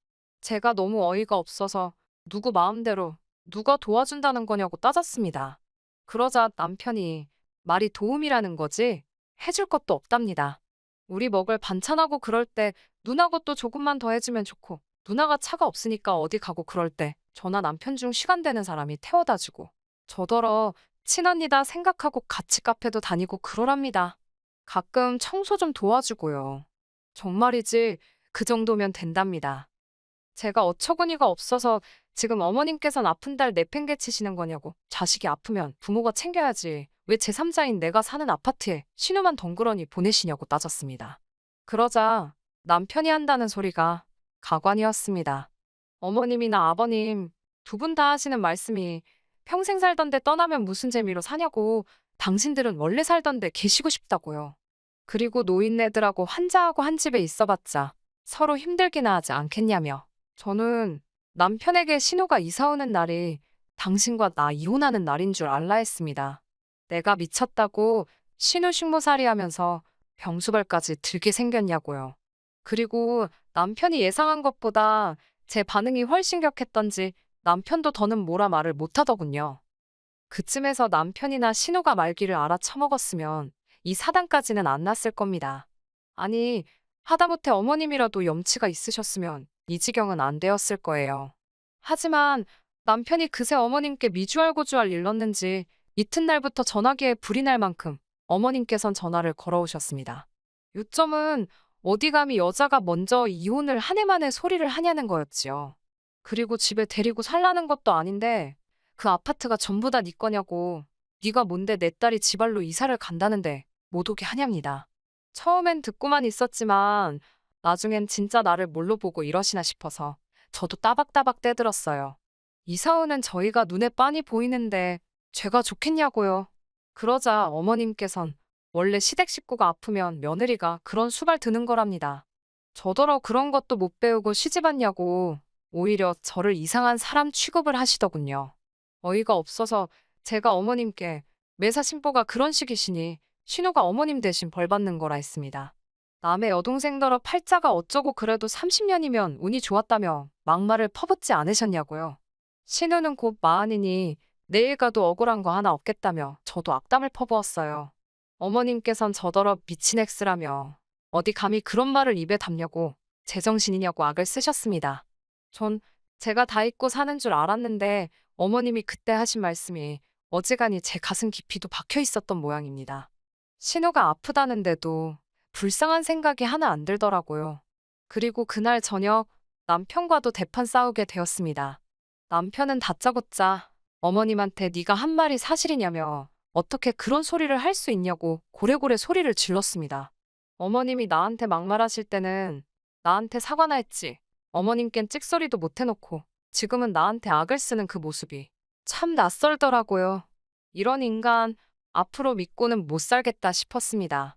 제가 너무 어이가 없어서 누구 마음대로 누가 도와준다는 거냐고 따졌습니다. 그러자 남편이 말이 도움이라는 거지 해줄 것도 없답니다. 우리 먹을 반찬하고 그럴 때 누나 것도 조금만 더 해주면 좋고 누나가 차가 없으니까 어디 가고 그럴 때 저나 남편 중 시간 되는 사람이 태워다 주고 저더러 친언니다 생각하고 같이 카페도 다니고 그러랍니다. 가끔 청소 좀 도와주고요. 정말이지 그 정도면 된답니다. 제가 어처구니가 없어서 지금 어머님께선 아픈 딸 내팽개치시는 거냐고 자식이 아프면 부모가 챙겨야지 왜 제3자인 내가 사는 아파트에 신우만 덩그러니 보내시냐고 따졌습니다. 그러자 남편이 한다는 소리가 가관이었습니다. 어머님이나 아버님 두 분 다 하시는 말씀이 평생 살던 데 떠나면 무슨 재미로 사냐고 당신들은 원래 살던 데 계시고 싶다고요. 그리고 노인네들하고 환자하고 한 집에 있어봤자 서로 힘들기나 하지 않겠냐며. 저는 남편에게 신우가 이사 오는 날이 당신과 나 이혼하는 날인 줄 알라 했습니다. 내가 미쳤다고 신우 식모살이 하면서 병수발까지 들게 생겼냐고요. 그리고 남편이 예상한 것보다 제 반응이 훨씬 격했던지 남편도 더는 뭐라 말을 못하더군요. 그쯤에서 남편이나 신우가 말귀를 알아쳐먹었으면 이 사단까지는 안 났을 겁니다. 아니, 하다못해 어머님이라도 염치가 있으셨으면 이 지경은 안 되었을 거예요. 하지만 남편이 그새 어머님께 미주알고주알 일렀는지 이튿날부터 전화기에 불이 날 만큼 어머님께선 전화를 걸어오셨습니다. 요점은 어디 감히 여자가 먼저 이혼을 한 해 만에 소리를 하냐는 거였지요. 그리고 집에 데리고 살라는 것도 아닌데 그 아파트가 전부 다 네 거냐고 네가 뭔데 내 딸이 지발로 이사를 간다는데 못 오게 하냐입니다. 처음엔 듣고만 있었지만 나중엔 진짜 나를 뭘로 보고 이러시나 싶어서 저도 따박따박 떼들었어요. 이사 오는 저희가 눈에 빤히 보이는데 죄가 좋겠냐고요. 그러자 어머님께선 원래 시댁 식구가 아프면 며느리가 그런 수발 드는 거랍니다. 저더러 그런 것도 못 배우고 시집왔냐고 오히려 저를 이상한 사람 취급을 하시더군요. 어이가 없어서 제가 어머님께 매사 신보가 그런 식이시니 신우가 어머님 대신 벌 받는 거라 했습니다. 남의 여동생더러 팔자가 어쩌고 그래도 30년이면 운이 좋았다며 막말을 퍼붓지 않으셨냐고요. 신우는 곧 마흔이니 내일 가도 억울한 거 하나 없겠다며 저도 악담을 퍼부었어요. 어머님께선 저더러 미친 엑스라며 어디 감히 그런 말을 입에 담냐고 제정신이냐고 악을 쓰셨습니다. 전 제가 다 잊고 사는 줄 알았는데 어머님이 그때 하신 말씀이 어지간히 제 가슴 깊이도 박혀 있었던 모양입니다. 신우가 아프다는데도 불쌍한 생각이 하나 안 들더라고요. 그리고 그날 저녁 남편과도 대판 싸우게 되었습니다. 남편은 다짜고짜 어머님한테 네가 한 말이 사실이냐며 어떻게 그런 소리를 할 수 있냐고 고래고래 소리를 질렀습니다. 어머님이 나한테 막말하실 때는 나한테 사과나 했지. 어머님껜 찍소리도 못 해놓고 지금은 나한테 악을 쓰는 그 모습이 참 낯설더라고요. 이런 인간 앞으로 믿고는 못 살겠다 싶었습니다.